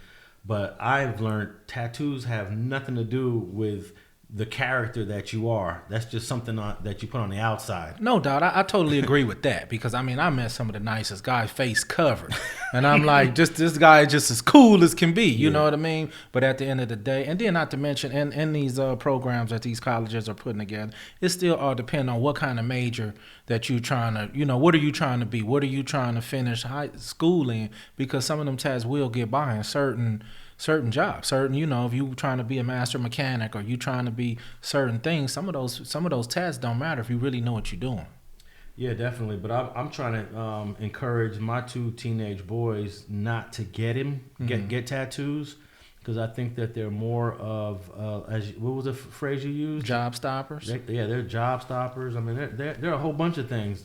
But I've learned tattoos have nothing to do with the character that you are. That's just something that you put on the outside. No doubt. I totally agree with that because, I mean, I met some of the nicest guys face covered. And I'm like, this guy is just as cool as can be. You know what I mean? But at the end of the day, and then not to mention in these programs that these colleges are putting together, it still all depends on what kind of major that you trying to, what are you trying to be? What are you trying to finish high school in? Because some of them tats will get by in certain jobs. If you trying to be a master mechanic or you trying to be certain things, some of those tats don't matter if you really know what you're doing. Yeah, definitely. But I'm trying to encourage my 2 teenage boys not to get tattoos, because I think that they're more of what was the phrase you used? Job stoppers. They're job stoppers. I mean, they're a whole bunch of things.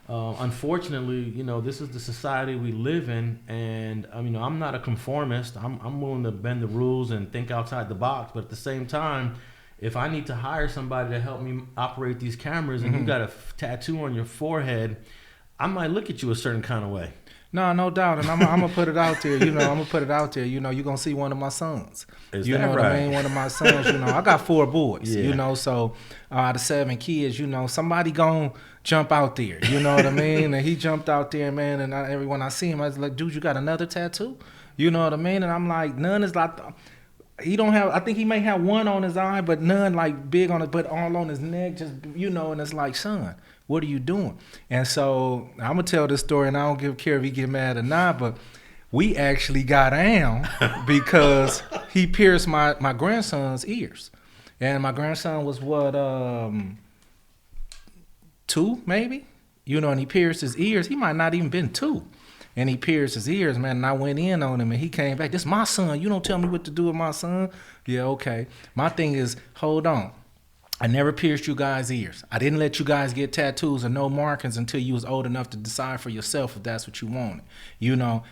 Unfortunately, this is the society we live in, and I'm not a conformist. I'm willing to bend the rules and think outside the box, but at the same time, if I need to hire somebody to help me operate these cameras and you got a tattoo on your forehead, I might look at you a certain kind of way. No doubt. And I'm gonna put it out there, you're gonna see one of my sons. Is you that know right? what I mean? One of my sons, I got 4 boys, Yeah. so out of 7 kids, somebody gonna jump out there, you know what I mean? And he jumped out there, man, and everyone I see him, I was like, dude, you got another tattoo? You know what I mean? And I'm like, none is like, he don't have, I think he may have one on his eye, but none like big on it, but all on his neck, just, and it's like, son, what are you doing? And so I'm going to tell this story, and I don't care if he get mad or not, but we actually got down because he pierced my grandson's ears. And my grandson was 2 maybe? And he pierced his ears. He might not even been 2. And he pierced his ears, man, and I went in on him, and he came back. This is my son. You don't tell me what to do with my son. Yeah, okay. My thing is, hold on. I never pierced you guys' ears. I didn't let you guys get tattoos or no markings until you was old enough to decide for yourself if that's what you wanted.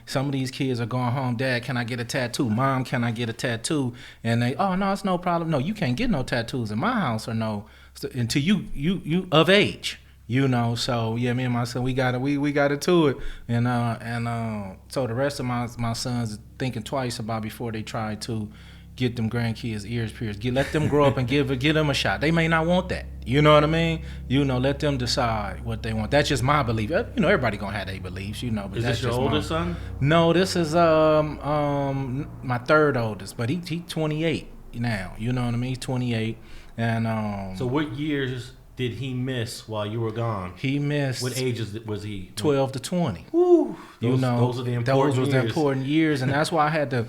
Some of these kids are going home, Dad, can I get a tattoo? Mom, can I get a tattoo? And they, oh, no, it's no problem. No, you can't get no tattoos in my house until you of age. So yeah, me and my son, we got into it, and so the rest of my sons thinking twice about before they try to get them grandkids' ears pierced. Let them grow up and give them a shot. They may not want that. You know what I mean? Let them decide what they want. That's just my belief. Everybody gonna have their beliefs. But is that's this your oldest son? No, this is my 3rd oldest, but he 28 now. You know what I mean? He's 28, and So what years did he miss while you were gone? He missed. What ages was he? 12 to 20. Woo. Those are the important years. Those was the important years, and that's why I had to.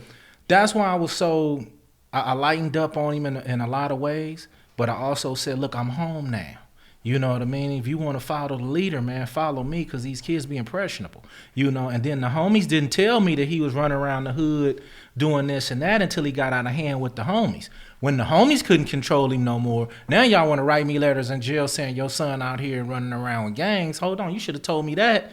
That's why I was so. I lightened up on him in a lot of ways, but I also said, look, I'm home now. You know what I mean? If you want to follow the leader, man, follow me, because these kids be impressionable. And then the homies didn't tell me that he was running around the hood doing this and that until he got out of hand with the homies. When the homies couldn't control him no more, now y'all want to write me letters in jail saying your son out here running around with gangs. Hold on, you should have told me that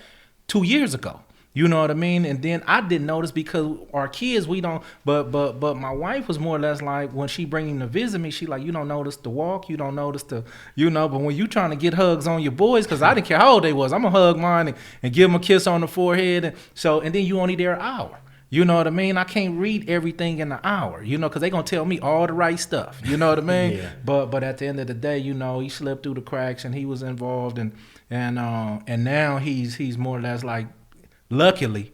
2 years ago. You know what I mean? And then I didn't notice because our kids, we don't, but my wife was more or less like, when she bring him to visit me, she like, you don't notice the walk, you don't notice the, but when you trying to get hugs on your boys, because I didn't care how old they was, I'm going to hug mine and give them a kiss on the forehead. And then you only there an hour. You know what I mean? I can't read everything in an hour, because they going to tell me all the right stuff. You know what I mean? Yeah. But at the end of the day, he slipped through the cracks and he was involved. And now he's more or less like, luckily,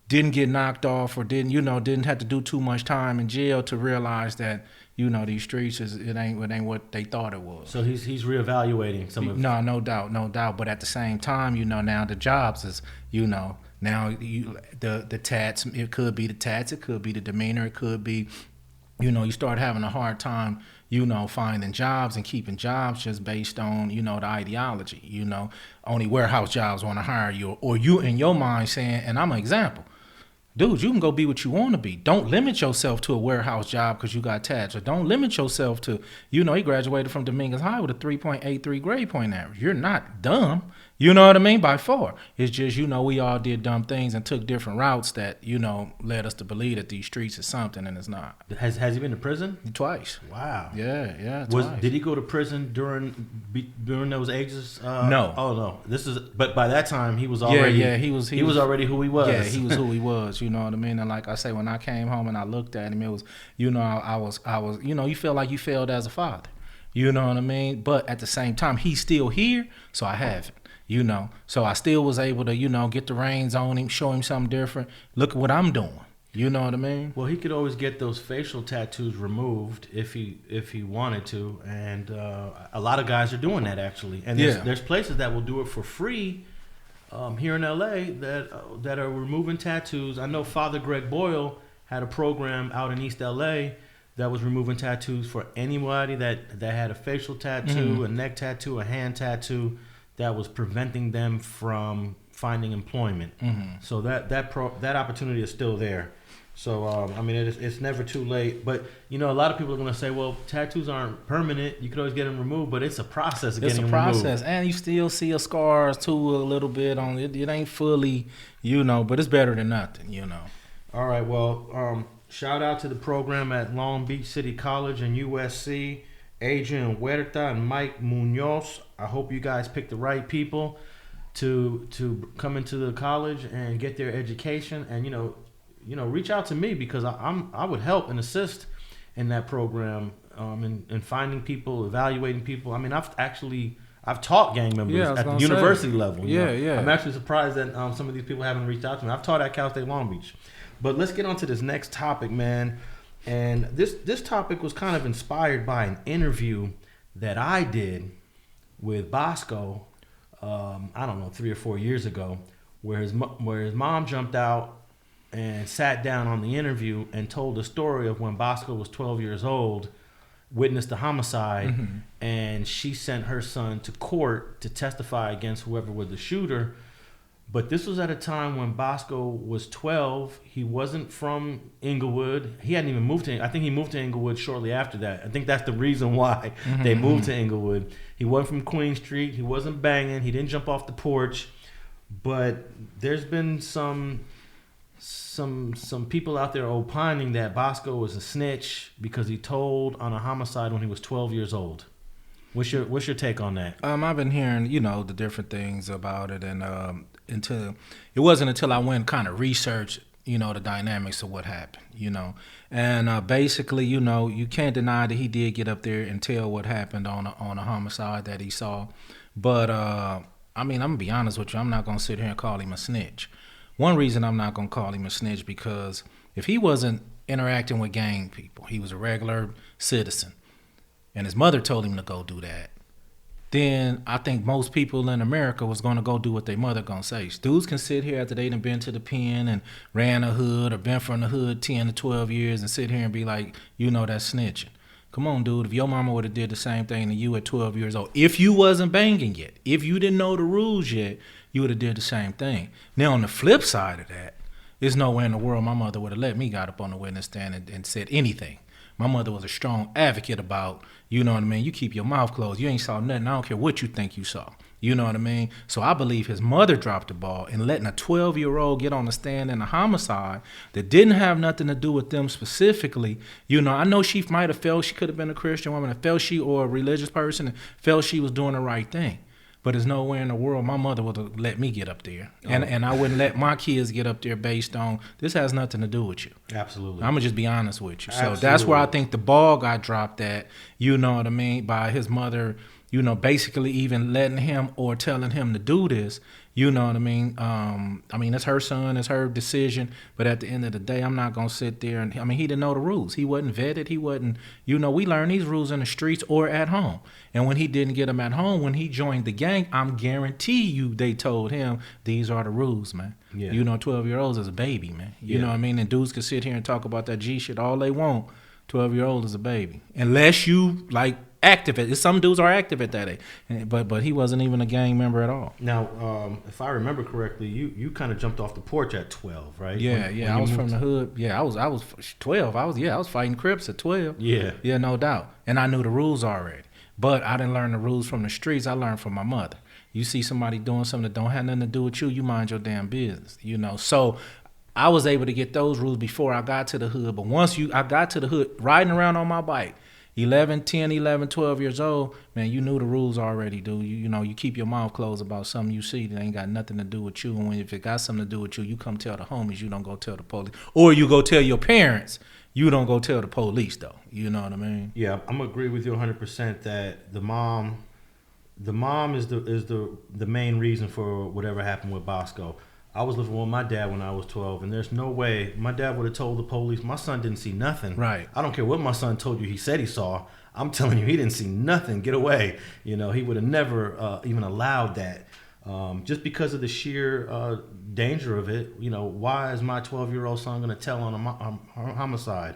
didn't get knocked off or didn't have to do too much time in jail to realize that, these streets it ain't what they thought it was. So he's reevaluating some of. No doubt. But at the same time, now the jobs is, now the tats. It could be the tats. It could be the demeanor. It could be, you start having a hard time, finding jobs and keeping jobs just based on, the ideology. Only warehouse jobs want to hire you, or you in your mind saying, and I'm an example, dude, you can go be what you want to be. Don't limit yourself to a warehouse job because you got tats, or don't limit yourself to, he graduated from Dominguez High with a 3.83 grade point average. You're not dumb. You know what I mean? By far. It's just, we all did dumb things and took different routes that, led us to believe that these streets is something and it's not. Has he been to prison? Twice. Wow. Yeah, twice. Did he go to prison during those ages? No. Oh, no. But by that time, he was already... Yeah, he was already who he was. Yeah, he was who he was, you know what I mean? And like I say, when I came home and I looked at him, it was, I was, you feel like you failed as a father. You know what I mean? But at the same time, he's still here, so I haven't. So I still was able to, get the reins on him, show him something different. Look at what I'm doing. You know what I mean? Well, he could always get those facial tattoos removed if he wanted to, and a lot of guys are doing that actually. And there's places that will do it for free here in LA that are removing tattoos. I know Father Greg Boyle had a program out in East LA that was removing tattoos for anybody that had a facial tattoo, a neck tattoo, a hand tattoo, that was preventing them from finding employment. So that opportunity is still there. So, I mean, it's never too late. But, a lot of people are going to say, well, tattoos aren't permanent. You could always get them removed, but it's a process of getting them removed. It's a process. And you still see a scars, too, a little bit on it. It ain't fully, but it's better than nothing, All right. Well, shout out to the program at Long Beach City College and USC, Adrian Huerta and Mike Munoz. I hope you guys picked the right people to come into the college and get their education. And, reach out to me because I would help and assist in that program, in finding people, evaluating people. I mean, I've taught gang members at the university level. Yeah. I'm actually surprised that some of these people haven't reached out to me. I've taught at Cal State Long Beach. But let's get on to this next topic, man. And this topic was kind of inspired by an interview that I did with Bosco, I don't know, 3 or 4 years ago, where his mom jumped out and sat down on the interview and told the story of when Bosco was 12 years old, witnessed a homicide, and she sent her son to court to testify against whoever was the shooter. But this was at a time when Bosco was 12. He wasn't from Inglewood. He hadn't even moved to. I think he moved to Inglewood shortly after that. I think that's the reason why they moved to Inglewood. He wasn't from Queen Street. He wasn't banging. He didn't jump off the porch. But there's been some people out there opining that Bosco was a snitch because he told on a homicide when he was 12 years old. What's your take on that? I've been hearing, the different things about it, and it wasn't until I went kind of researched, the dynamics of what happened, and basically, you can't deny that he did get up there and tell what happened on a homicide that he saw, but I'm gonna be honest with you, I'm not gonna sit here and call him a snitch. One reason I'm not gonna call him a snitch because if he wasn't interacting with gang people, he was a regular citizen, and his mother told him to go do that, then I think most people in America was going to go do what their mother going to say. Dudes can sit here after they done been to the pen and ran a hood or been from the hood 10 to 12 years and sit here and be like, that's snitching. Come on, dude. If your mama would have did the same thing to you at 12 years old, if you wasn't banging yet, if you didn't know the rules yet, you would have did the same thing. Now, on the flip side of that, there's nowhere in the world my mother would have let me got up on the witness stand and said anything. My mother was a strong advocate about, you keep your mouth closed. You ain't saw nothing. I don't care what you think you saw. You know what I mean? So I believe his mother dropped the ball in letting a 12-year-old get on the stand in a homicide that didn't have nothing to do with them specifically. I know she might have felt she could have been a Christian woman, and felt she or a religious person, and felt she was doing the right thing. But there's nowhere in the world my mother would have let me get up there. And I wouldn't let my kids get up there based on, this has nothing to do with you. Absolutely. I'm going to just be honest with you. So Absolutely. That's where I think the ball got dropped at, by his mother, basically even letting him or telling him to do this. It's her son, it's her decision. But at the end of the day, I'm not going to sit there and, he didn't know the rules. He wasn't vetted. He wasn't, we learn these rules in the streets or at home. And when he didn't get them at home, when he joined the gang, I'm guarantee you they told him, these are the rules, man. Yeah. 12-year-olds is a baby, man. You know what I mean? And dudes can sit here and talk about that G shit all they want. 12-year-old is a baby. Unless you, active at some dudes are active at that age, but he wasn't even a gang member at all. Now, if I remember correctly, you kind of jumped off the porch at 12, right? When I was from the hood. Yeah, I was 12. I was fighting Crips at 12. Yeah, no doubt. And I knew the rules already, but I didn't learn the rules from the streets. I learned from my mother. You see somebody doing something that don't have nothing to do with you, you mind your damn business. So I was able to get those rules before I got to the hood. But once I got to the hood, riding around on my bike. 10, 11, 12 years old, man, you knew the rules already, dude. You keep your mouth closed about something you see that ain't got nothing to do with you. And if it got something to do with you, you come tell the homies. You don't go tell the police. Or you go tell your parents. You don't go tell the police, though. You know what I mean? Yeah, I'm going to agree with you 100% that the mom is the main reason for whatever happened with Bosco. I was living with my dad when I was 12, and there's no way my dad would have told the police my son didn't see nothing. Right. I don't care what my son told you he said he saw. I'm telling you, he didn't see nothing. Get away. He would have never even allowed that. Just because of the sheer danger of it. Why is my 12-year-old son going to tell on a homicide?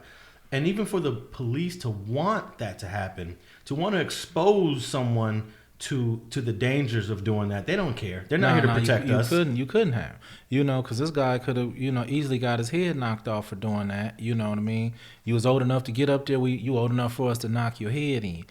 And even for the police to want that to happen, to want to expose someone to the dangers of doing that, they don't care. They're not here to protect us. You couldn't have, because this guy could have, easily got his head knocked off for doing that. You know what I mean? You was old enough to get up there. You old enough for us to knock your head in.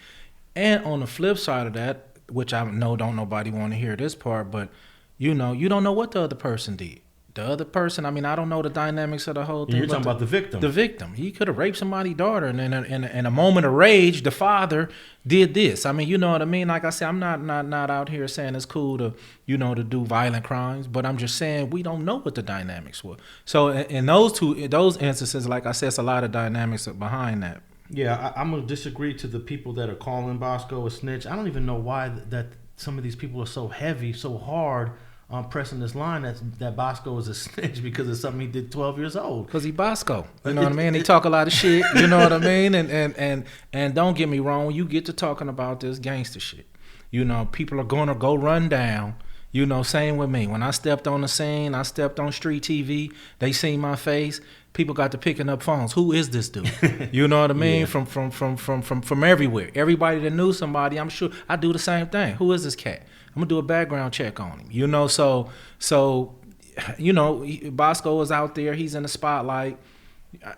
And on the flip side of that, which I know don't nobody want to hear this part, but you don't know what the other person did. The other person, I don't know the dynamics of the whole thing. You're talking about the victim. The victim. He could have raped somebody's daughter, and in a moment of rage, the father did this. You know what I mean? Like I said, I'm not out here saying it's cool to, to do violent crimes, but I'm just saying we don't know what the dynamics were. So in those instances, like I said, it's a lot of dynamics behind that. Yeah, I'm going to disagree to the people that are calling Bosco a snitch. I don't even know why that some of these people are so heavy, so hard on pressing this line that Bosco is a snitch because it's something he did 12 years old. Because he Bosco. You know what I mean? He talk a lot of shit. You know what I mean? And don't get me wrong, when you get to talking about this gangster shit, people are going to go run down. Same with me. When I stepped on the scene, I stepped on street TV, they seen my face. People got to picking up phones. Who is this dude? You know what I mean? Yeah. From everywhere. Everybody that knew somebody, I'm sure I do the same thing. Who is this cat? I'm gonna do a background check on him. So Bosco is out there. He's in the spotlight.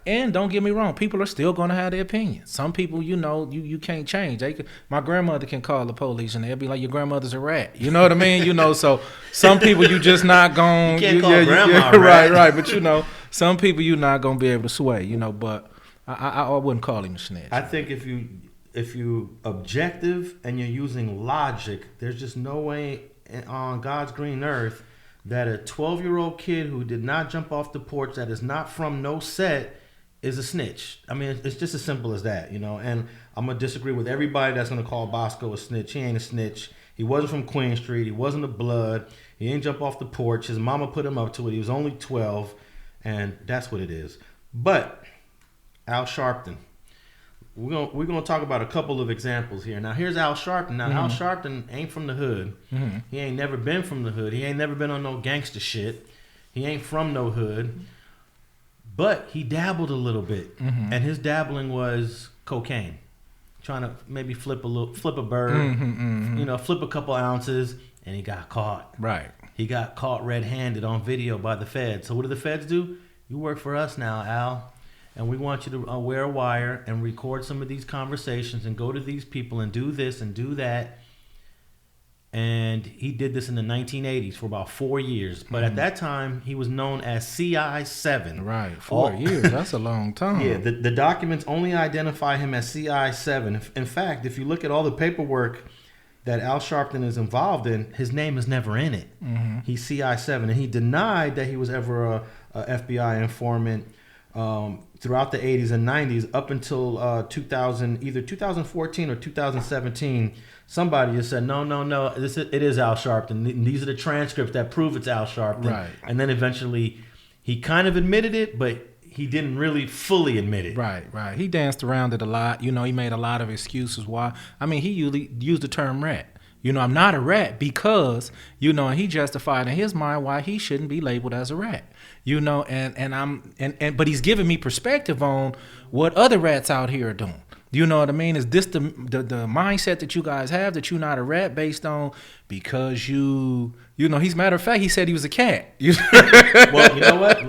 And don't get me wrong, people are still gonna have their opinions. Some people, you can't change. My grandmother can call the police and they'll be like, "Your grandmother's a rat." You know what I mean? So some people you just not gonna. You can't call grandma a rat. Right. But some people you're not gonna be able to sway. But I wouldn't call him a snitch. I think if you objective and you're using logic, there's just no way on God's green earth that a 12-year-old kid who did not jump off the porch, that is not from no set, is a snitch. It's just as simple as that, And I'm going to disagree with everybody that's going to call Bosco a snitch. He ain't a snitch. He wasn't from Queen Street. He wasn't a blood. He didn't jump off the porch. His mama put him up to it. He was only 12, and that's what it is. But Al Sharpton. We're gonna talk about a couple of examples here. Now here's Al Sharpton. Now Al Sharpton ain't from the hood. Mm-hmm. He ain't never been from the hood. He ain't never been on no gangster shit. He ain't from no hood. But he dabbled a little bit, and his dabbling was cocaine, trying to maybe flip a bird, flip a couple ounces, and he got caught. Right. He got caught red-handed on video by the feds. So what do the feds do? You work for us now, Al. And we want you to wear a wire and record some of these conversations and go to these people and do this and do that. And he did this in the 1980s for about 4 years. But at that time, he was known as CI7. Right, 4 years. That's a long time. Yeah, the documents only identify him as CI7. In fact, if you look at all the paperwork that Al Sharpton is involved in, his name is never in it. Mm-hmm. He's CI7. And he denied that he was ever a FBI informant throughout the 80s and 90s up until either 2014 or 2017. Somebody has said, no, it is Al Sharpton. These are the transcripts that prove it's Al Sharpton. Right. And then eventually he kind of admitted it, but he didn't really fully admit it. Right. He danced around it a lot. He made a lot of excuses why. He usually used the term rat. I'm not a rat because, and he justified in his mind why he shouldn't be labeled as a rat. But he's giving me perspective on what other rats out here are doing. You know what I mean? Is this the mindset that you guys have, that you're not a rat based on because he's, matter of fact, he said he was a cat. Well, you know what?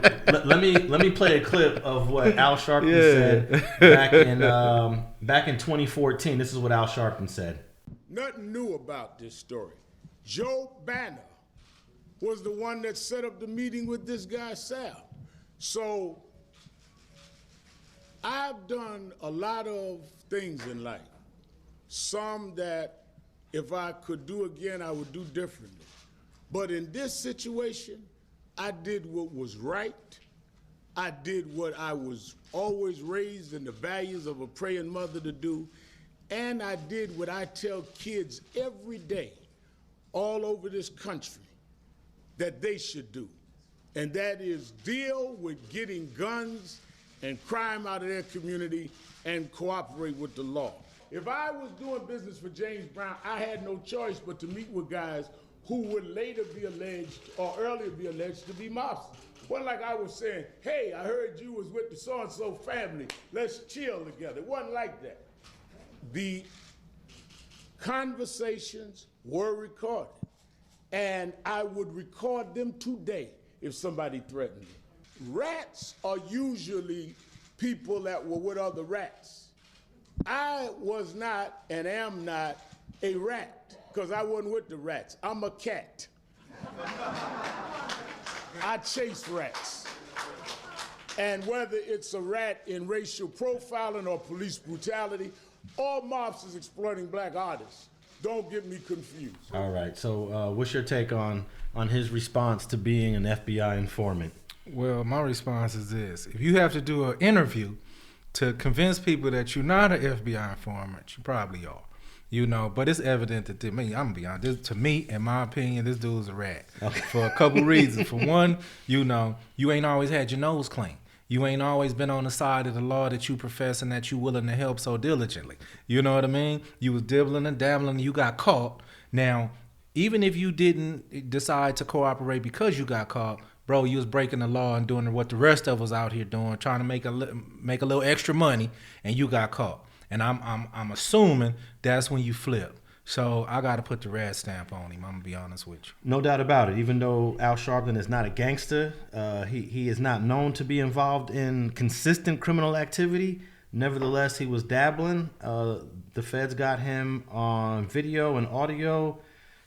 Let me play a clip of what Al Sharpton said back in 2014. This is what Al Sharpton said. Nothing new about this story. Joe Banner was the one that set up the meeting with this guy, Sal. So I've done a lot of things in life. Some that if I could do again, I would do differently. But in this situation, I did what was right. I did what I was always raised in the values of a praying mother to do. And I did what I tell kids every day all over this country that they should do. and that is deal with getting guns and crime out of their community and cooperate with the law. If I was doing business for James Brown, I had no choice but to meet with guys who would later be alleged or earlier be alleged to be mobsters. Wasn't like I was saying, hey, I heard you was with the so-and-so family, let's chill together. It wasn't like that. The conversations were recorded, and I would record them today if somebody threatened me. Rats are usually people that were with other rats. I was not and am not a rat because I wasn't with the rats. I'm a cat. I chase rats. And whether it's a rat in racial profiling or police brutality, or mobsters exploiting black artists, don't get me confused. All right. So, what's your take on his response to being an FBI informant? Well, my response is this: if you have to do an interview to convince people that you're not an FBI informant, you probably are. You know, but it's evident that to me, I'm gonna be honest, to me, in my opinion, this dude's a rat. Okay. For a couple reasons. For one, you know, you ain't always had your nose clean. You ain't always been on the side of the law that you profess and that you willing to help so diligently. You know what I mean? You was dibbling and dabbling and you got caught. Now, even if you didn't decide to cooperate because you got caught, bro, you was breaking the law and doing what the rest of us out here doing, trying to make a little extra money, and you got caught. And I'm assuming that's when you flip. So I got to put the rat stamp on him. I'm going to be honest with you. No doubt about it. Even though Al Sharpton is not a gangster, he is not known to be involved in consistent criminal activity. Nevertheless, he was dabbling. The feds got him on video and audio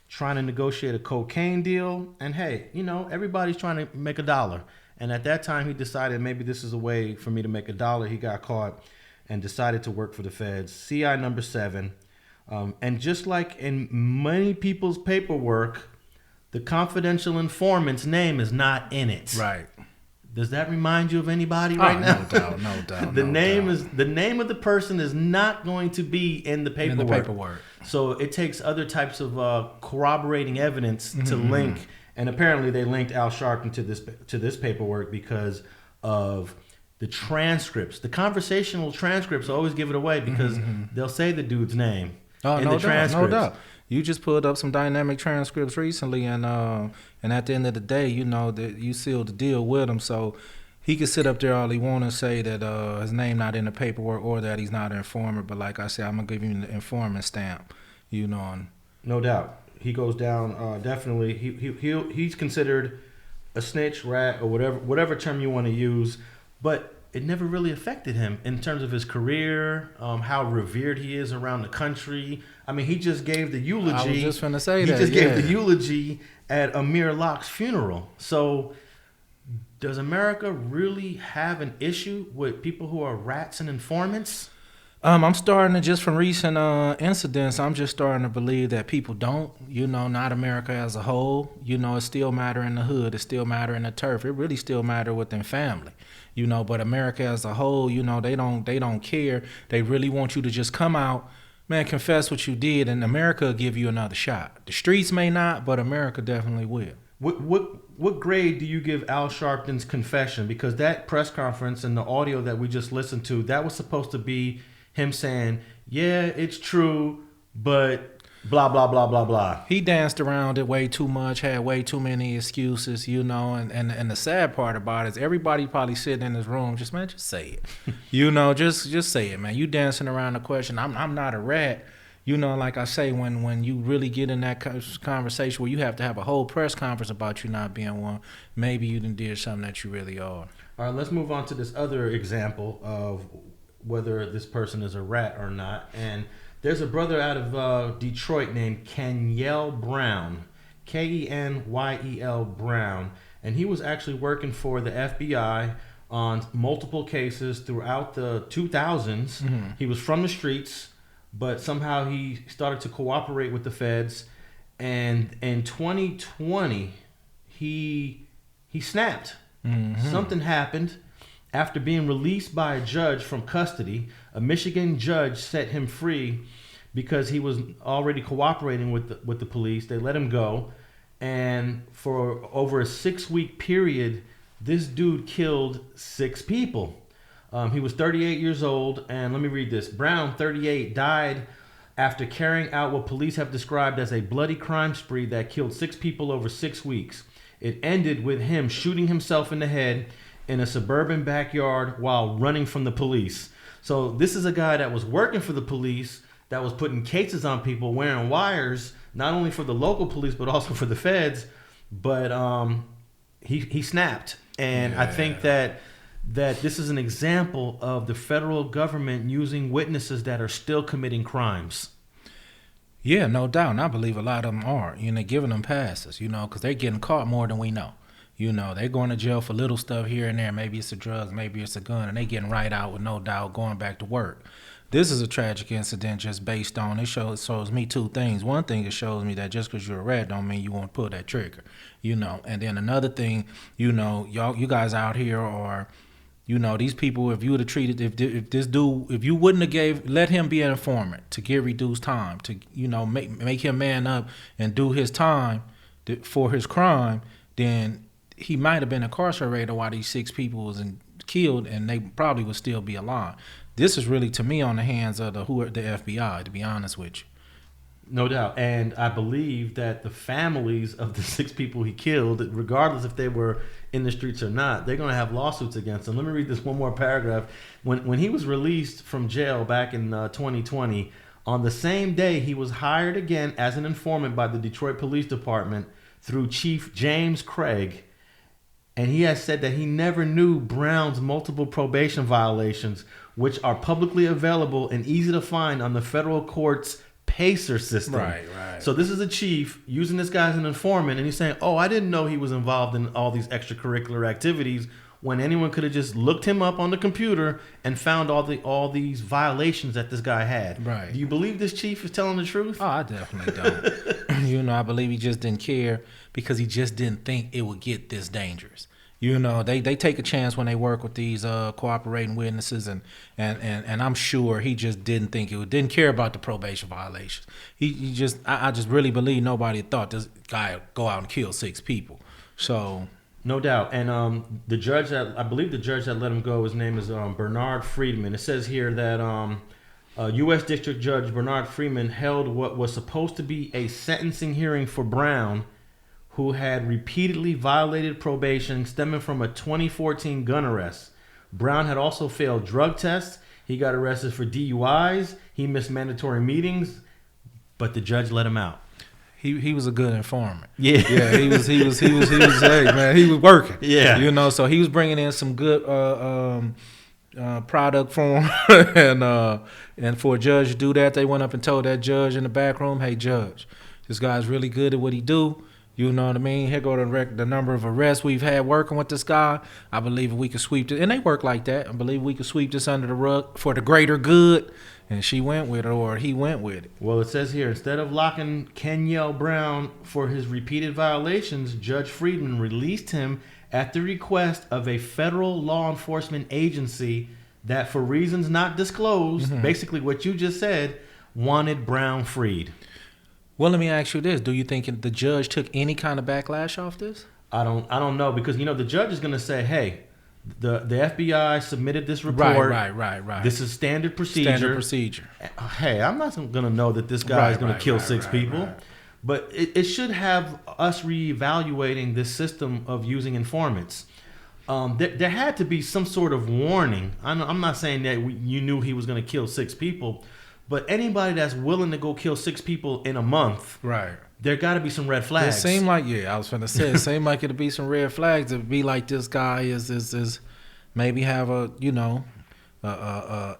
trying to negotiate a cocaine deal. And hey, you know, everybody's trying to make $1. And at that time, he decided maybe this is a way for me to make $1. He got caught and decided to work for the feds. CI number 7. And just like in many people's paperwork, the confidential informant's name is not in it. Right. Does that remind you of anybody right now? No doubt. The name of the person is not going to be in the paperwork. So it takes other types of corroborating evidence to link, and apparently they linked Al Sharpton to this paperwork because of the transcripts. The conversational transcripts always give it away because they'll say the dude's name. Oh, no doubt. You just pulled up some dynamic transcripts recently, and at the end of the day, you know that you sealed the deal with him, so he could sit up there all he want to say that his name not in the paperwork or that he's not an informant. But like I said, I'm gonna give him the informant stamp. You know, and no doubt he goes down. Definitely, he's considered a snitch, rat, or whatever term you want to use, but it never really affected him in terms of his career, how revered he is around the country. I mean, he just gave the eulogy. I was just going to say that. He just gave the eulogy at Amir Locke's funeral. So does America really have an issue with people who are rats and informants? I'm starting to, just from recent incidents, I'm just starting to believe that people don't, you know, not America as a whole. You know, it still matter in the hood. It still matter in the turf. It really still matter within family. You know, but America as a whole, you know, they don't care. They really want you to just come out, man, confess what you did, and America will give you another shot. The streets may not, but America definitely will. What grade do you give Al Sharpton's confession? Because that press conference and the audio that we just listened to, that was supposed to be him saying, yeah, it's true, but blah, blah, blah, blah, blah. He danced around it way too much, had way too many excuses, you know, and the sad part about it is everybody probably sitting in this room, just say it. You know, just say it, man. You dancing around the question, I'm not a rat. You know, like I say, when you really get in that conversation where you have to have a whole press conference about you not being one, maybe you done did something that you really are. All right, let's move on to this other example of whether this person is a rat or not. And there's a brother out of Detroit named Kenyal Brown, Kenyel Brown, and he was actually working for the FBI on multiple cases throughout the 2000s. He was from the streets, but somehow he started to cooperate with the feds, and in 2020 he snapped. Something happened. After being released by a judge from custody, a Michigan judge set him free because he was already cooperating with the police. They let him go, And for over a 6-week period, this dude killed 6 people. He was 38 years old, and let me read this. Brown, 38, died after carrying out what police have described as a bloody crime spree that killed 6 people over 6 weeks. It ended with him shooting himself in the head in a suburban backyard while running from the police. So this is a guy that was working for the police, that was putting cases on people, wearing wires, not only for the local police but also for the feds. But he snapped, and I think that this is an example of the federal government using witnesses that are still committing crimes. Yeah, no doubt. And I believe a lot of them are. They're giving them passes, because they're getting caught more than we know. They're going to jail for little stuff here and there. Maybe it's the drugs, maybe it's a gun, and they getting right out with no doubt going back to work. This is a tragic incident just based on, it shows me 2 things. One thing, it shows me that just because you're a rat don't mean you won't pull that trigger, And then another thing, you guys out here are, these people, if you would have treated, if this dude, if you wouldn't have let him be an informant to give reduced time, to, make him man up and do his time for his crime, then he might have been incarcerated while these 6 people was killed, and they probably would still be alive. This is really, to me, on the hands of the FBI, to be honest with you. No doubt. And I believe that the families of the 6 people he killed, regardless if they were in the streets or not, they're going to have lawsuits against him. Let me read this one more paragraph. When he was released from jail back in 2020, on the same day, he was hired again as an informant by the Detroit Police Department through Chief James Craig. And he has said that he never knew Brown's multiple probation violations, which are publicly available and easy to find on the federal court's PACER system. Right. So this is a chief using this guy as an informant, and he's saying, oh, I didn't know he was involved in all these extracurricular activities, when anyone could have just looked him up on the computer and found all these violations that this guy had. Right. Do you believe this chief is telling the truth? Oh, I definitely don't. I believe he just didn't care because he just didn't think it would get this dangerous. They take a chance when they work with these cooperating witnesses, and I'm sure he just didn't think didn't care about the probation violations. I just really believe nobody thought this guy would go out and kill 6 people. So. No doubt. And I believe the judge that let him go, his name is Bernard Friedman. It says here that U.S. District Judge Bernard Friedman held what was supposed to be a sentencing hearing for Brown, who had repeatedly violated probation stemming from a 2014 gun arrest. Brown had also failed drug tests. He got arrested for DUIs. He missed mandatory meetings, but the judge let him out. He was a good informant. Yeah. He was hey man, he was working. Yeah. So he was bringing in some good product for him, and for a judge to do that, they went up and told that judge in the back room, hey judge, this guy's really good at what he do. You know what I mean? Here go the number of arrests we've had working with this guy. I believe we could sweep it, and they work like that. I believe we could sweep this under the rug for the greater good. And she went with it, or he went with it. Well, it says here, instead of locking Kenyal Brown for his repeated violations, Judge Friedman released him at the request of a federal law enforcement agency that, for reasons not disclosed, basically what you just said, wanted Brown freed. Well, let me ask you this. Do you think the judge took any kind of backlash off this? I don't know, because, the judge is going to say, hey, the FBI submitted this report. Right. This is standard procedure. Hey, I'm not going to know that this guy is going to kill 6 people. Right. But it should have us reevaluating this system of using informants. There had to be some sort of warning. I'm not saying that you knew he was going to kill 6 people, but anybody that's willing to go kill 6 people in a month, right? There got to be some red flags. It seemed like, I was finna say, it seemed like it'd be some red flags. It'd be like this guy is maybe have a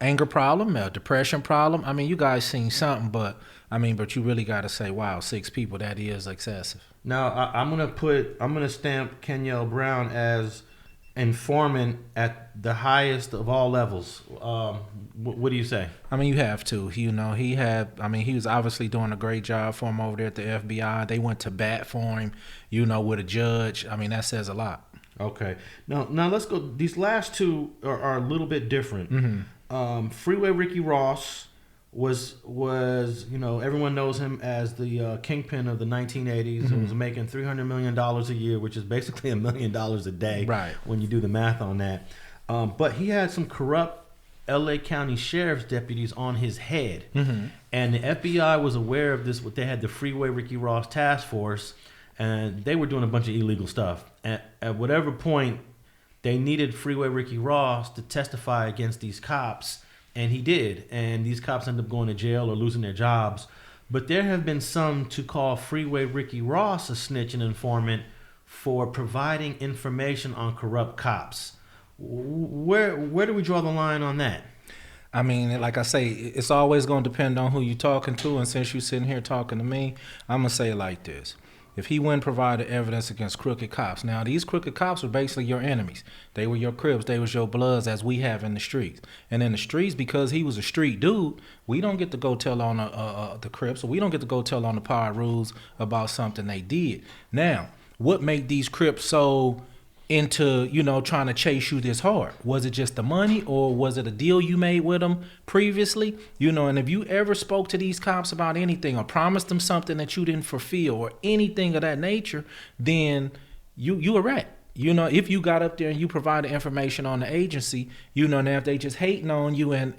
anger problem, a depression problem. I mean, you guys seen something, but you really got to say, wow, 6 people, that is excessive. Now, I'm gonna stamp Kenyal Brown as informant at the highest of all levels. What do you say? You have to. He was obviously doing a great job for him over there at the FBI. They went to bat for him, with a judge. That says a lot. Okay. Now let's go. These last 2 are a little bit different. Freeway Ricky Ross was everyone knows him as the kingpin of the 1980s. Mm-hmm. It was making $300 million a year, which is basically $1 million a day, Right. when you do the math on that. But he had some corrupt LA County sheriff's deputies on his head, and the FBI was aware of this. They had the Freeway Ricky Ross task force, and they were doing a bunch of illegal stuff. At whatever point, they needed Freeway Ricky Ross to testify against these cops, and he did. And these cops ended up going to jail or losing their jobs. But there have been some to call Freeway Ricky Ross a snitch and informant for providing information on corrupt cops. Where do we draw the line on that? I mean, like I say, it's always going to depend on who you're talking to. And since you're sitting here talking to me, I'm going to say it like this. If he wouldn't provide evidence against crooked cops. Now, these crooked cops were basically your enemies. They were your Crips. They was your Bloods, as we have in the streets. And in the streets, because he was a street dude, we don't get to go tell on the Crips, or we don't get to go tell on the Power Rules about something they did. Now, what made these Crips so into, trying to chase you this hard? Was it just the money, or was it a deal you made with them previously? And if you ever spoke to these cops about anything or promised them something that you didn't fulfill or anything of that nature, then you a rat. If you got up there and you provided information on the agency, now if they just hating on you and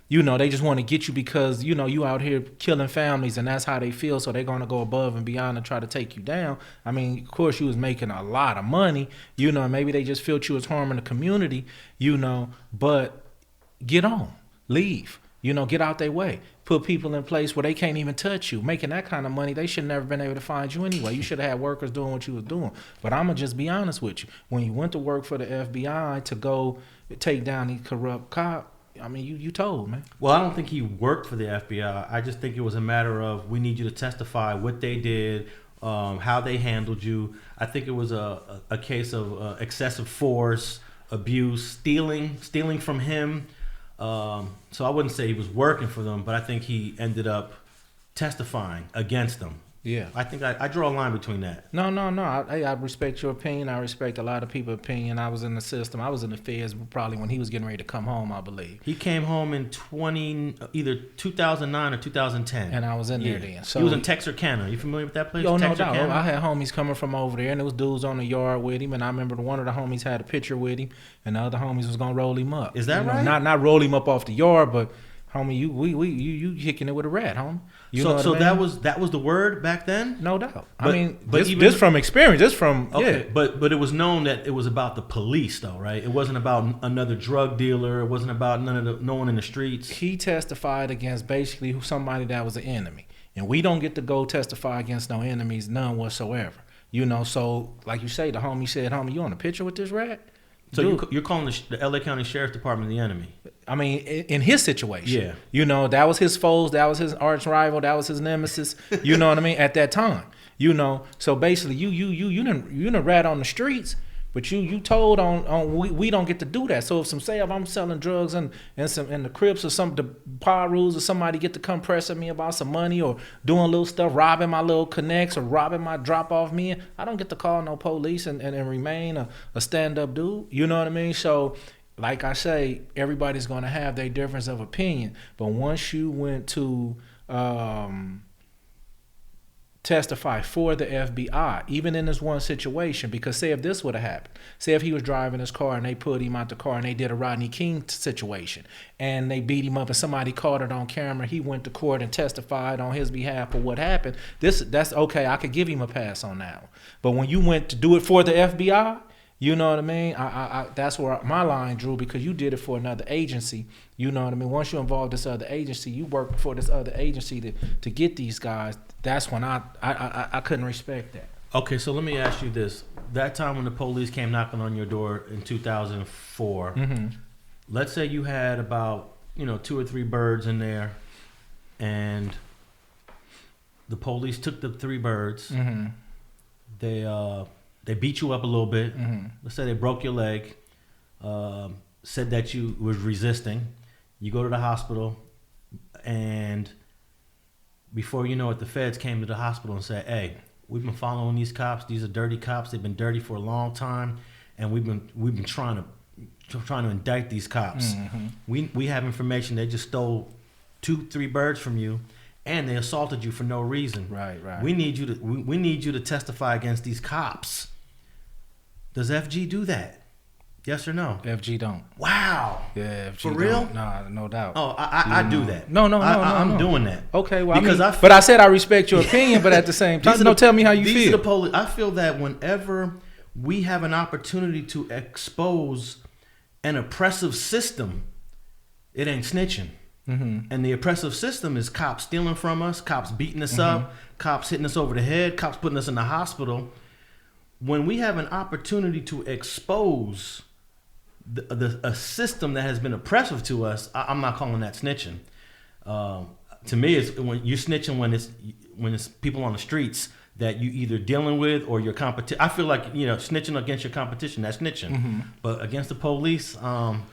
they just want to get you because, you out here killing families and that's how they feel. So they're going to go above and beyond and try to take you down. I mean, of course, you was making a lot of money, maybe they just felt you was harming the community, but get on, leave, get out their way. Put people in place where they can't even touch you. Making that kind of money, they should never been able to find you anyway. You should have had workers doing what you was doing. But I'm going to just be honest with you. When you went to work for the FBI to go take down these corrupt cops, I mean, you told, man. Well, I don't think he worked for the FBI. I just think it was a matter of, we need you to testify what they did, how they handled you. I think it was a case of excessive force, abuse, stealing from him. So I wouldn't say he was working for them, but I think he ended up testifying against them. Yeah. I think I draw a line between that. No. I respect your opinion. I respect a lot of people's opinion. I was in the system. I was in the feds probably when he was getting ready to come home, I believe. He came home in either 2009 or 2010. And I was in there then. So he was in Texarkana. Are you familiar with that place? No doubt. Texarkana? I had homies coming from over there, and there was dudes on the yard with him. And I remember one of the homies had a picture with him, and the other homies was gonna roll him up. Is that right? Not roll him up off the yard, but homie, you kicking it with a rat, homie. So that was the word back then? No doubt. But this from experience. This from okay. Yeah. But it was known that it was about the police, though, right? It wasn't about another drug dealer. It wasn't about no one in the streets. He testified against basically somebody that was an enemy, and we don't get to go testify against no enemies, none whatsoever. So like you say, the homie said, "Homie, you on a picture with this rat?" So you're calling the LA County Sheriff's Department the enemy? I mean, in his situation, yeah. That was his foes, that was his arch rival, that was his nemesis. You know what I mean? At that time, So basically, you done rat on the streets, but you told on we don't get to do that. So if I'm selling drugs and the Crips or the Power Rules or somebody get to come pressing me about some money or doing little stuff, robbing my little connects or robbing my drop off men, I don't get to call no police and remain a stand up dude. You know what I mean? So like I say, everybody's gonna have their difference of opinion. But once you went to testify for the FBI, even in this one situation, because say if this would have happened, say if he was driving his car and they put him out the car and they did a Rodney King situation and they beat him up and somebody caught it on camera, he went to court and testified on his behalf for what happened, that's okay, I could give him a pass on that one. But when you went to do it for the FBI, you know what I mean? I that's where my line drew, because you did it for another agency. You know what I mean? Once you involve this other agency, you work for this other agency to get these guys. That's when I couldn't respect that. Okay, so let me ask you this. That time when the police came knocking on your door in 2004, let's say you had about 2 or 3 birds in there, and the police took the 3 birds. They beat you up a little bit. Let's say they broke your leg, said that you was resisting. You go to the hospital, and before you know it, the feds came to the hospital and said, "Hey, we've been following these cops. These are dirty cops. They've been dirty for a long time, and we've been trying to trying to indict these cops. We have information they just stole 2-3 birds from you, and they assaulted you for no reason. Right. We need you to testify against these cops. Does FG do that? Yes or no? FG don't. Wow. Yeah, FG For real? don't. Nah, no doubt. Oh, I do that. No. I'm doing that. Okay, well, because but I said I respect your opinion, but at the same time, tell me how you these feel. Are the police. I feel that whenever we have an opportunity to expose an oppressive system, it ain't snitching. And the oppressive system is cops stealing from us, cops beating us up, cops hitting us over the head, cops putting us in the hospital. When we have an opportunity to expose a system that has been oppressive to us, I'm not calling that snitching. To me, it's when you're snitching when it's people on the streets that you either dealing with or your competition. I feel like snitching against your competition, that's snitching. But against the police, I'm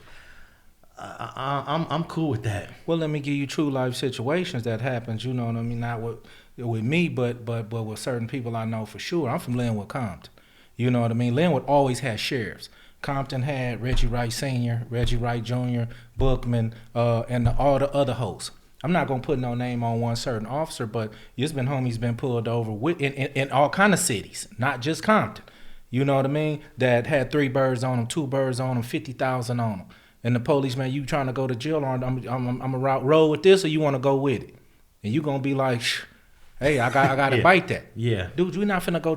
cool with that. Well, let me give you true life situations that happens. You know what I mean? Not with me, but with certain people I know for sure. I'm from Linwood, Compton. You know what I mean? Linwood always had sheriffs. Compton had Reggie Wright Sr., Reggie Wright Jr., Bookman, and all the other hosts. I'm not gonna put no name on one certain officer, but there's been homies been pulled over in all kind of cities, not just Compton. You know what I mean? That had 3 birds on them, 2 birds on them, 50,000 on them. And the police, man, you trying to go to jail? Or I'm a roll with this, or you want to go with it? And you gonna be like, hey, I got to bite that. Yeah. Dude, we're not finna go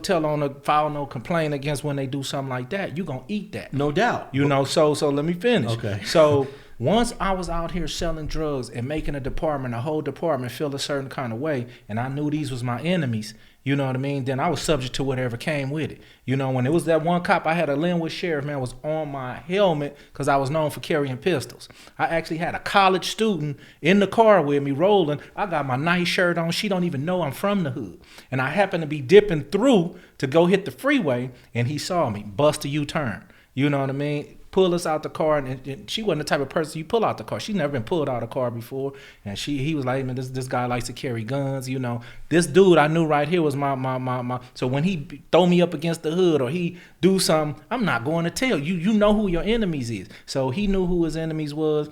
file no complaint against when they do something like that. You gonna eat that. No doubt. So let me finish. Okay. So once I was out here selling drugs and making a whole department feel a certain kind of way, and I knew these was my enemies, you know what I mean? Then I was subject to whatever came with it. You know, when it was that one cop, I had a Linwood sheriff, man, was on my helmet because I was known for carrying pistols. I actually had a college student in the car with me rolling. I got my nice shirt on. She don't even know I'm from the hood. And I happened to be dipping through to go hit the freeway, and he saw me, bust a U-turn. You know what I mean? Pull us out the car, and she wasn't the type of person you pull out the car. She'd never been pulled out of a car before, and he was like, man, this guy likes to carry guns, you know. This dude I knew right here was my. So when he throw me up against the hood or he do something, I'm not going to tell you. You know who your enemies is. So he knew who his enemies was.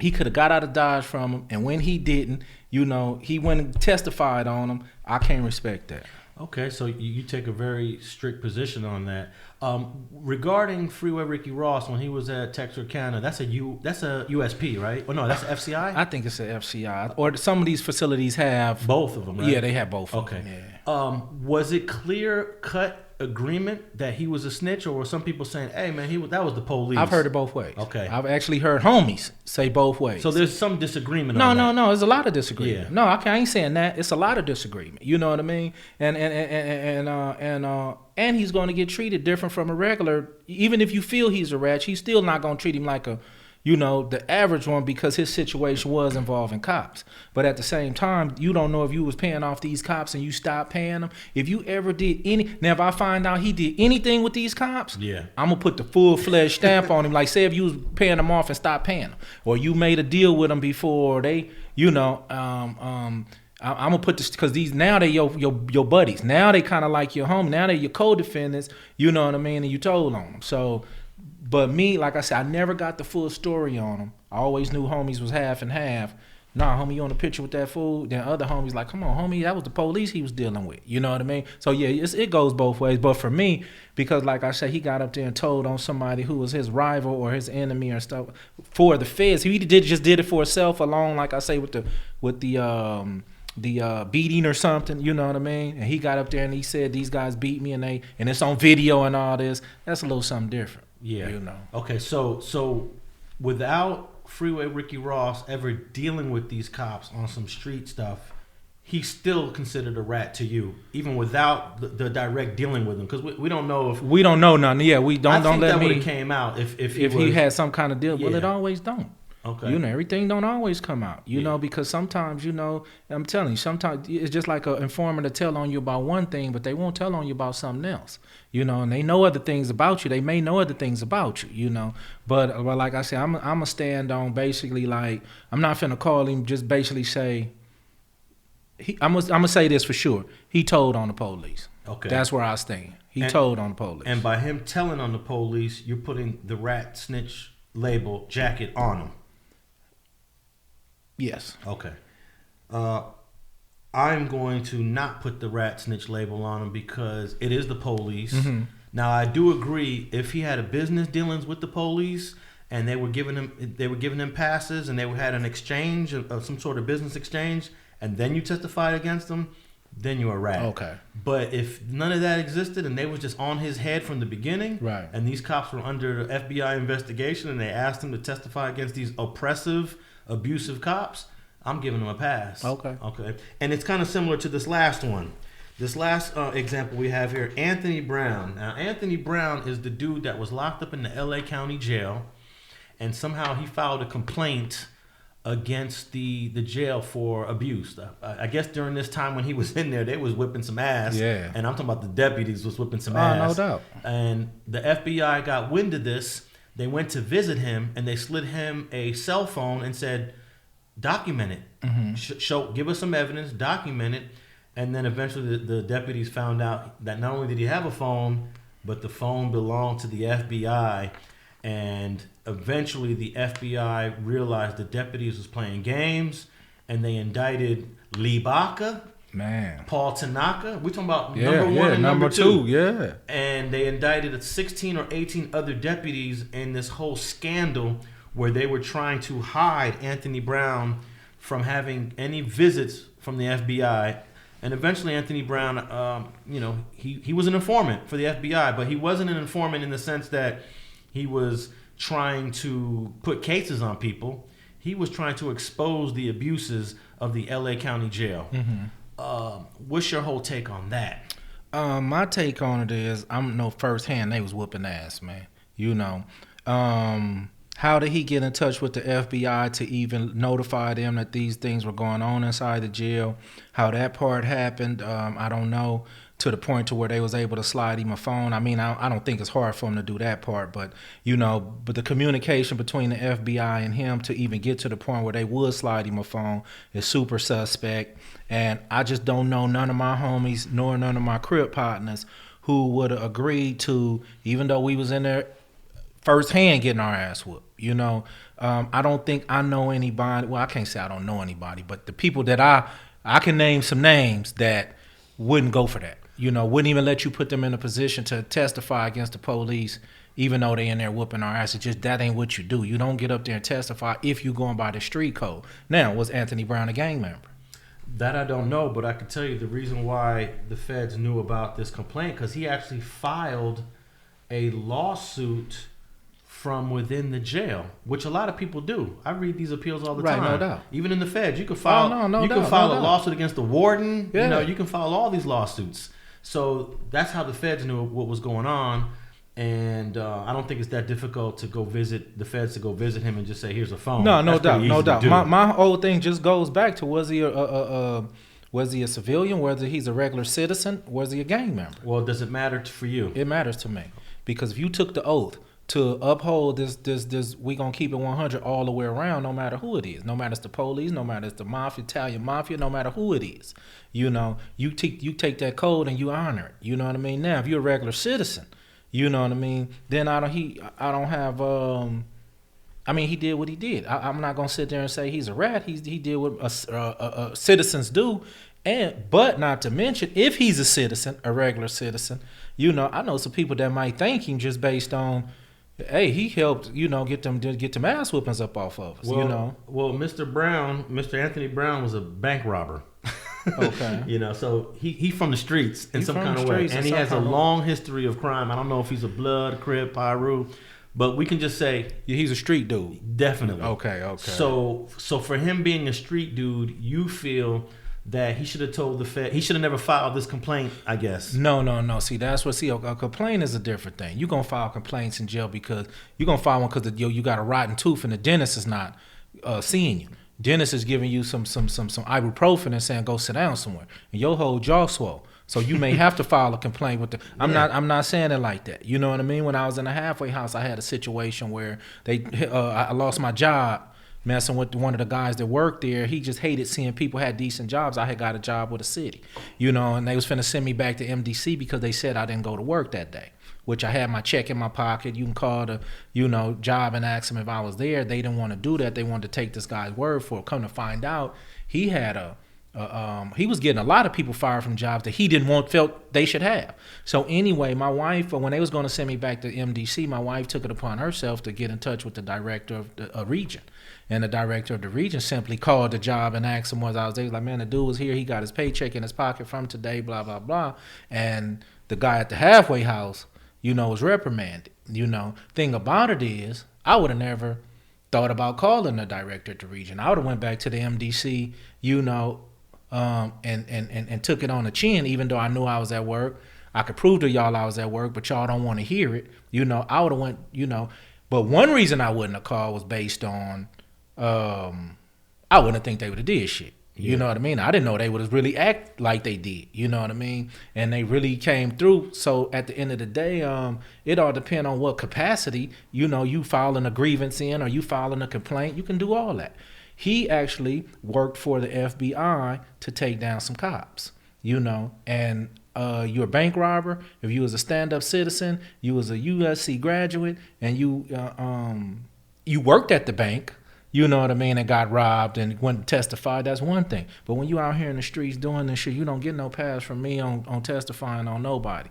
He could have got out of Dodge from him, and when he didn't, you know, he went and testified on him. I can't respect that. Okay, so you take a very strict position on that. Regarding Freeway Ricky Ross, when he was at Texarkana, that's a USP, right? Oh no, that's an FCI. I think it's an FCI, or some of these facilities have both of them. Right? Yeah, they have both. Okay. Of them, yeah. Was it clear cut agreement that he was a snitch, or were some people saying, "Hey, man, that was the police"? I've heard it both ways. Okay. I've actually heard homies say both ways. So there's some disagreement. No, on that. No. There's a lot of disagreement. Yeah. No, I ain't saying that. It's a lot of disagreement. You know what I mean? And he's going to get treated different from a regular. Even if you feel he's a rat, he's still not going to treat him like the average one, because his situation was involving cops. But at the same time, you don't know if you was paying off these cops and you stopped paying them. If you ever did now if I find out he did anything with these cops, yeah, I'm gonna put the full-fledged stamp on him. Like, say if you was paying them off and stopped paying them, or you made a deal with them before they, I'm gonna put this, because these now they your buddies. Now they kind of like your homie. Now they your co-defendants. You know what I mean? And you told on them. So. But me, like I said, I never got the full story on him. I always knew homies was half and half. Nah, homie, you on the picture with that fool? Then other homies like, come on, homie, that was the police he was dealing with. You know what I mean? So yeah, it goes both ways. But for me, because like I said, he got up there and told on somebody who was his rival or his enemy or stuff for the feds. He just did it for himself alone, like I say, with the beating or something, you know what I mean? And he got up there and he said these guys beat me and it's on video and all this. That's a little something different. Yeah. You know. Okay, so without Freeway Ricky Ross ever dealing with these cops on some street stuff, he's still considered a rat to you, even without the direct dealing with him, because we don't know if we don't know nothing. Yeah, we don't. I think let that me. would have came out if he had some kind of deal. Yeah. Well, it always don't. Okay. You know, everything don't always come out, you know, because sometimes, you know, I'm telling you, sometimes it's just like an informant to tell on you about one thing, but they won't tell on you about something else, you know, and they know other things about you. They may know other things about you, you know, but like I said, I'm going to stand on basically, like, I'm not finna call him, just basically say, I'm going to say this for sure. He told on the police. Okay. That's where I stand. He told on the police. And by him telling on the police, you're putting the rat snitch label jacket on him. Yes. Okay. I'm going to not put the rat snitch label on him because it is the police. Mm-hmm. Now, I do agree if he had a business dealings with the police and they were giving him passes and they had an exchange of some sort of business exchange, and then you testified against him, then you're a rat. Okay. But if none of that existed and they was just on his head from the beginning, right, and these cops were under the FBI investigation and they asked him to testify against these oppressive, abusive cops, I'm giving him a pass. Okay. And it's kind of similar to this last one. This last example we have here, Anthony Brown. Now, Anthony Brown is the dude that was locked up in the LA County jail, and somehow he filed a complaint against the jail for abuse. I guess during this time when he was in there, they was whipping some ass. Yeah. And I'm talking about the deputies was whipping some ass. No doubt. And the FBI got wind of this. They went to visit him, and they slid him a cell phone and said, document it. Mm-hmm. Give us some evidence, document it. And then eventually the deputies found out that not only did he have a phone, but the phone belonged to the FBI. And eventually the FBI realized the deputies was playing games, and they indicted Lee Baca, Paul Tanaka. We're talking about number one and number two. Yeah. And they indicted 16 or 18 other deputies in this whole scandal where they were trying to hide Anthony Brown from having any visits from the FBI. And eventually Anthony Brown, he was an informant for the FBI, but he wasn't an informant in the sense that he was trying to put cases on people. He was trying to expose the abuses of the LA County jail. Mm-hmm. What's your whole take on that? My take on it is, I'm no firsthand, they was whooping ass, man. How did he get in touch with the FBI to even notify them that these things were going on inside the jail? How that part happened, I don't know, to the point to where they was able to slide him a phone. I mean, I don't think it's hard for him to do that part, but but the communication between the FBI and him to even get to the point where they would slide him a phone is super suspect. And I just don't know none of my homies nor none of my crib partners who would have agreed to, even though we was in there firsthand getting our ass whooped. I don't think I know anybody. Well, I can't say I don't know anybody, but the people that I can name some names that wouldn't go for that. Wouldn't even let you put them in a position to testify against the police, even though they in there whooping our ass. It's just that ain't what you do. You don't get up there and testify if you going by the street code. Now, was Anthony Brown a gang member? That I don't know, but I can tell you the reason why the feds knew about this complaint, because he actually filed a lawsuit from within the jail, which a lot of people do. I read these appeals all the time. No doubt. Even in the feds, you can file. You can file a lawsuit against the warden. Yeah. You can file all these lawsuits. So that's how the feds knew what was going on, and I don't think it's that difficult to go visit the feds, to go visit him and just say, "Here's a phone." No doubt. My whole thing just goes back to was he a civilian? Was he's a regular citizen? Was he a gang member? Well, does it matter for you? It matters to me, because if you took the oath to uphold this, we gonna keep it 100 all the way around, no matter who it is, no matter it's the police, no matter it's the mafia, Italian mafia, no matter who it is, you take that code and you honor it. You know what I mean? Now, if you're a regular citizen, you know what I mean, then I don't have. He did what he did. I'm not gonna sit there and say he's a rat. He did what citizens do, but not to mention, if he's a citizen, a regular citizen, I know some people that might thank him just based on, hey, he helped, get them ass whoopings up off of us. Well, Mr. Anthony Brown was a bank robber. Okay. So he from the streets in some kind of way, and he has a long history of crime. I don't know if he's a Blood, Crip, Pyru, but we can just say he's a street dude. Definitely. Okay. So for him being a street dude, you feel that he should have told the Fed. He should have never filed this complaint, I guess. No. See, that's what. A complaint is a different thing. You're gonna file complaints in jail because you're gonna file one because you got a rotten tooth and the dentist is not seeing you. Dentist is giving you some ibuprofen and saying go sit down somewhere, and your whole jaw swole. So you may have to file a complaint with the. I'm not saying it like that. You know what I mean? When I was in a halfway house, I had a situation where I lost my job messing with one of the guys that worked there. He just hated seeing people had decent jobs. I had got a job with the city, and they was finna send me back to MDC because they said I didn't go to work that day, which I had my check in my pocket. You can call the, job and ask them if I was there. They didn't want to do that. They wanted to take this guy's word for it. Come to find out, he had he was getting a lot of people fired from jobs that he felt they should have. So anyway, my wife, when they was going to send me back to MDC, my wife took it upon herself to get in touch with the director of the region. And the director of the region simply called the job and asked him was I was there. He was like, man, the dude was here. He got his paycheck in his pocket from today, blah, blah, blah. And the guy at the halfway house, was reprimanded. Thing about it is, I would have never thought about calling the director at the region. I would have went back to the MDC, and took it on the chin, even though I knew I was at work. I could prove to y'all I was at work, but y'all don't want to hear it. I would have went, But one reason I wouldn't have called was based on, I wouldn't think they would have did shit. You know what I mean? I didn't know they would have really act like they did. You know what I mean? And they really came through. So at the end of the day, it all depends on what capacity, you filing a grievance in or you filing a complaint. You can do all that. He actually worked for the FBI to take down some cops, and you're a bank robber. If you was a stand-up citizen, you was a USC graduate, and you worked at the bank, and got robbed and went to testify, that's one thing. But when you out here in the streets doing this shit, you don't get no pass from me on testifying on nobody.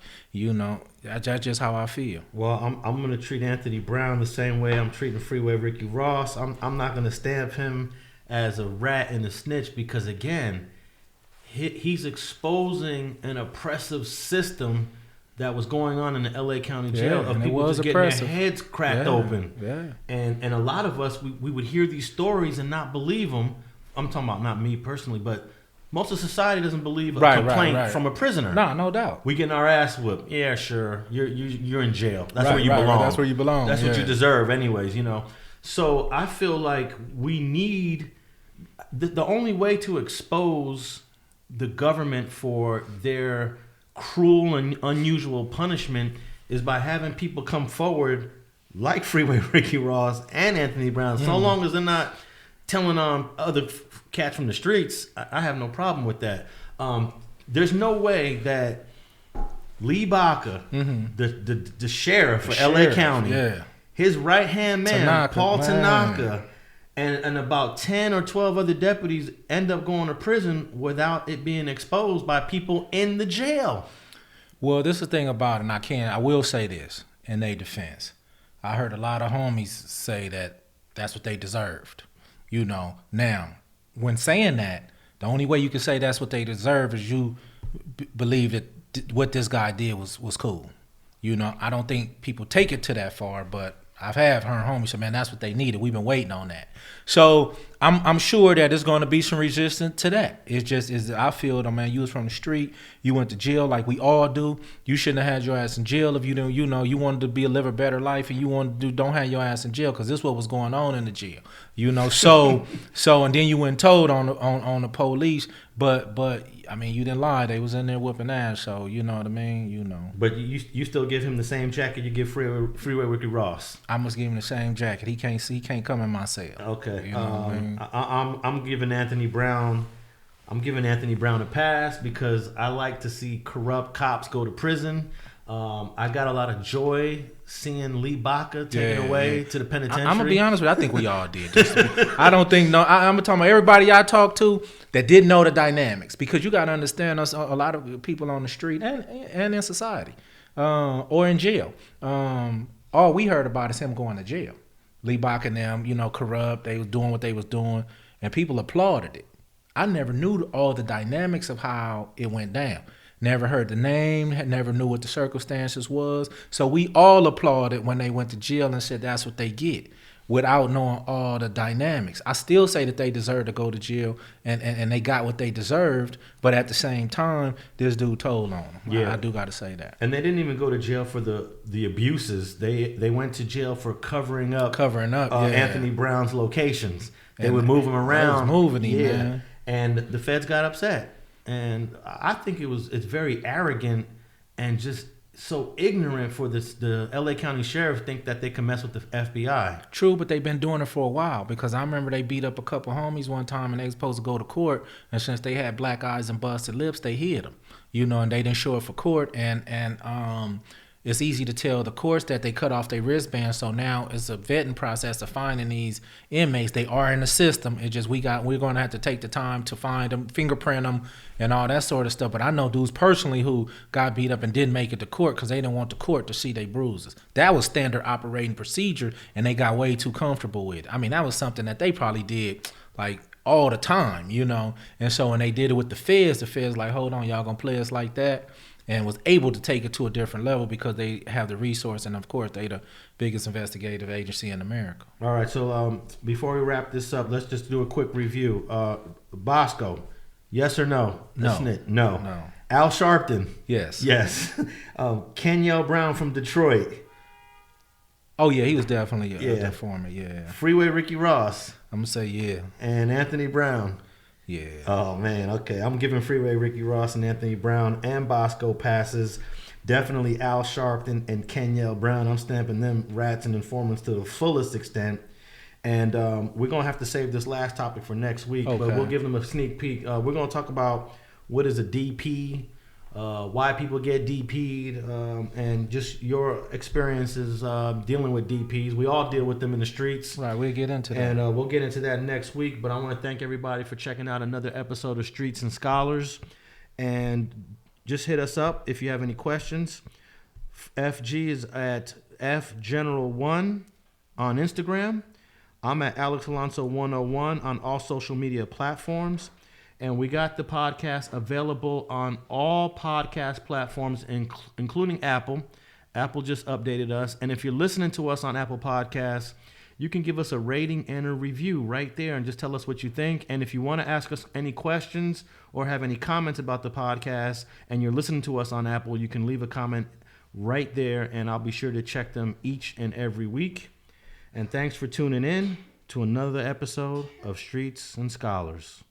That's just how I feel. Well, I'm going to treat Anthony Brown the same way I'm treating Freeway Ricky Ross. I'm not going to stamp him as a rat and a snitch because, again, he's exposing an oppressive system that was going on in the LA County jail of people just getting their heads cracked open. Yeah. And a lot of us, we would hear these stories and not believe them. I'm talking about not me personally, but most of society doesn't believe a complaint from a prisoner. No doubt. We getting our ass whooped. Yeah, sure. You're in jail. That's where you belong. That's where you belong. That's what you deserve anyways, So I feel like we need the only way to expose the government for their cruel and unusual punishment is by having people come forward like Freeway Ricky Ross and Anthony Brown. So long as they're not telling other cats from the streets, I have no problem with that. There's no way that Lee Baca, the sheriff for LA County, his right-hand man, Paul Tanaka, and about 10 or 12 other deputies end up going to prison without it being exposed by people in the jail. Well, this is the thing about it, and I will say this in their defense. I heard a lot of homies say that that's what they deserved. Now, when saying that, the only way you can say that's what they deserve is you believe that what this guy did was cool. I don't think people take it to that far, but I've heard homies say, man, that's what they needed. We've been waiting on that. So I'm sure that there's going to be some resistance to that. It's just, I feel, man, you was from the street, you went to jail like we all do. You shouldn't have had your ass in jail if you don't, you wanted to live a better life and you wanted to don't have your ass in jail because this is what was going on in the jail. So and then you went and told on the police, but I mean, you didn't lie. They was in there whooping ass, so you know what I mean, But you still give him the same jacket you give Freeway Ricky Ross. I must give him the same jacket. He can't come in my cell. Okay. You know what I mean? I'm giving Anthony Brown a pass because I like to see corrupt cops go to prison. I got a lot of joy seeing Lee Baca taken away to the penitentiary. I'm gonna be honest with you. I think we all did. I don't think I'm talking about everybody I talked to that didn't know the dynamics, because you got to understand us. A lot of people on the street and in society or in jail. All we heard about is him going to jail. Lee Baca and them, corrupt. They was doing what they was doing, and people applauded it. I never knew all the dynamics of how it went down. Never heard the name, never knew what the circumstances was. So we all applauded when they went to jail and said that's what they get, without knowing all the dynamics. I still say that they deserve to go to jail and they got what they deserved, but at the same time, this dude told on them. Yeah. I do got to say that. And they didn't even go to jail for the abuses. They went to jail for covering up Anthony Brown's locations. They would move him around. They was moving him, man. And the feds got upset. And I think it's very arrogant and just so ignorant for this. The LA County Sheriff think that they can mess with the FBI. True, but they've been doing it for a while, because I remember they beat up a couple homies one time and they was supposed to go to court, and since they had black eyes and busted lips, they hid them, and they didn't show up for court, and it's easy to tell the courts that they cut off their wristbands. So now it's a vetting process of finding these inmates. They are in the system. It's just we're going to have to take the time to find them, fingerprint them, and all that sort of stuff. But I know dudes personally who got beat up and didn't make it to court because they didn't want the court to see their bruises. That was standard operating procedure, and they got way too comfortable with it. I mean, that was something that they probably did like all the time, And so when they did it with the feds like, hold on, y'all gonna play us like that? And was able to take it to a different level because they have the resource, and of course they the biggest investigative agency in America. All right, so before we wrap this up, let's just do a quick review. Bosco, yes or no? No. No. Al Sharpton, Yes. Kenyal Brown from Detroit. Oh yeah, he was definitely a informant. Yeah. Freeway Ricky Ross. I'm gonna say yeah. And Anthony Brown. Yeah. Oh man, okay. I'm giving Freeway Ricky Ross and Anthony Brown and Bosco passes. Definitely Al Sharpton and Kenyal Brown. I'm stamping them rats and informants to the fullest extent. And we're gonna have to save this last topic for next week, but we'll give them a sneak peek. We're gonna talk about what is a DP, why people get DP'd, and just your experiences dealing with DPs. We all deal with them in the streets. Right, we'll get into that. And we'll get into that next week. But I want to thank everybody for checking out another episode of Streets and Scholars. And just hit us up if you have any questions. FG is at FGeneral1 on Instagram. I'm at Alex Alonso 101 on all social media platforms. And we got the podcast available on all podcast platforms, including Apple. Apple just updated us. And if you're listening to us on Apple Podcasts, you can give us a rating and a review right there and just tell us what you think. And if you want to ask us any questions or have any comments about the podcast and you're listening to us on Apple, you can leave a comment right there, and I'll be sure to check them each and every week. And thanks for tuning in to another episode of Streets and Scholars.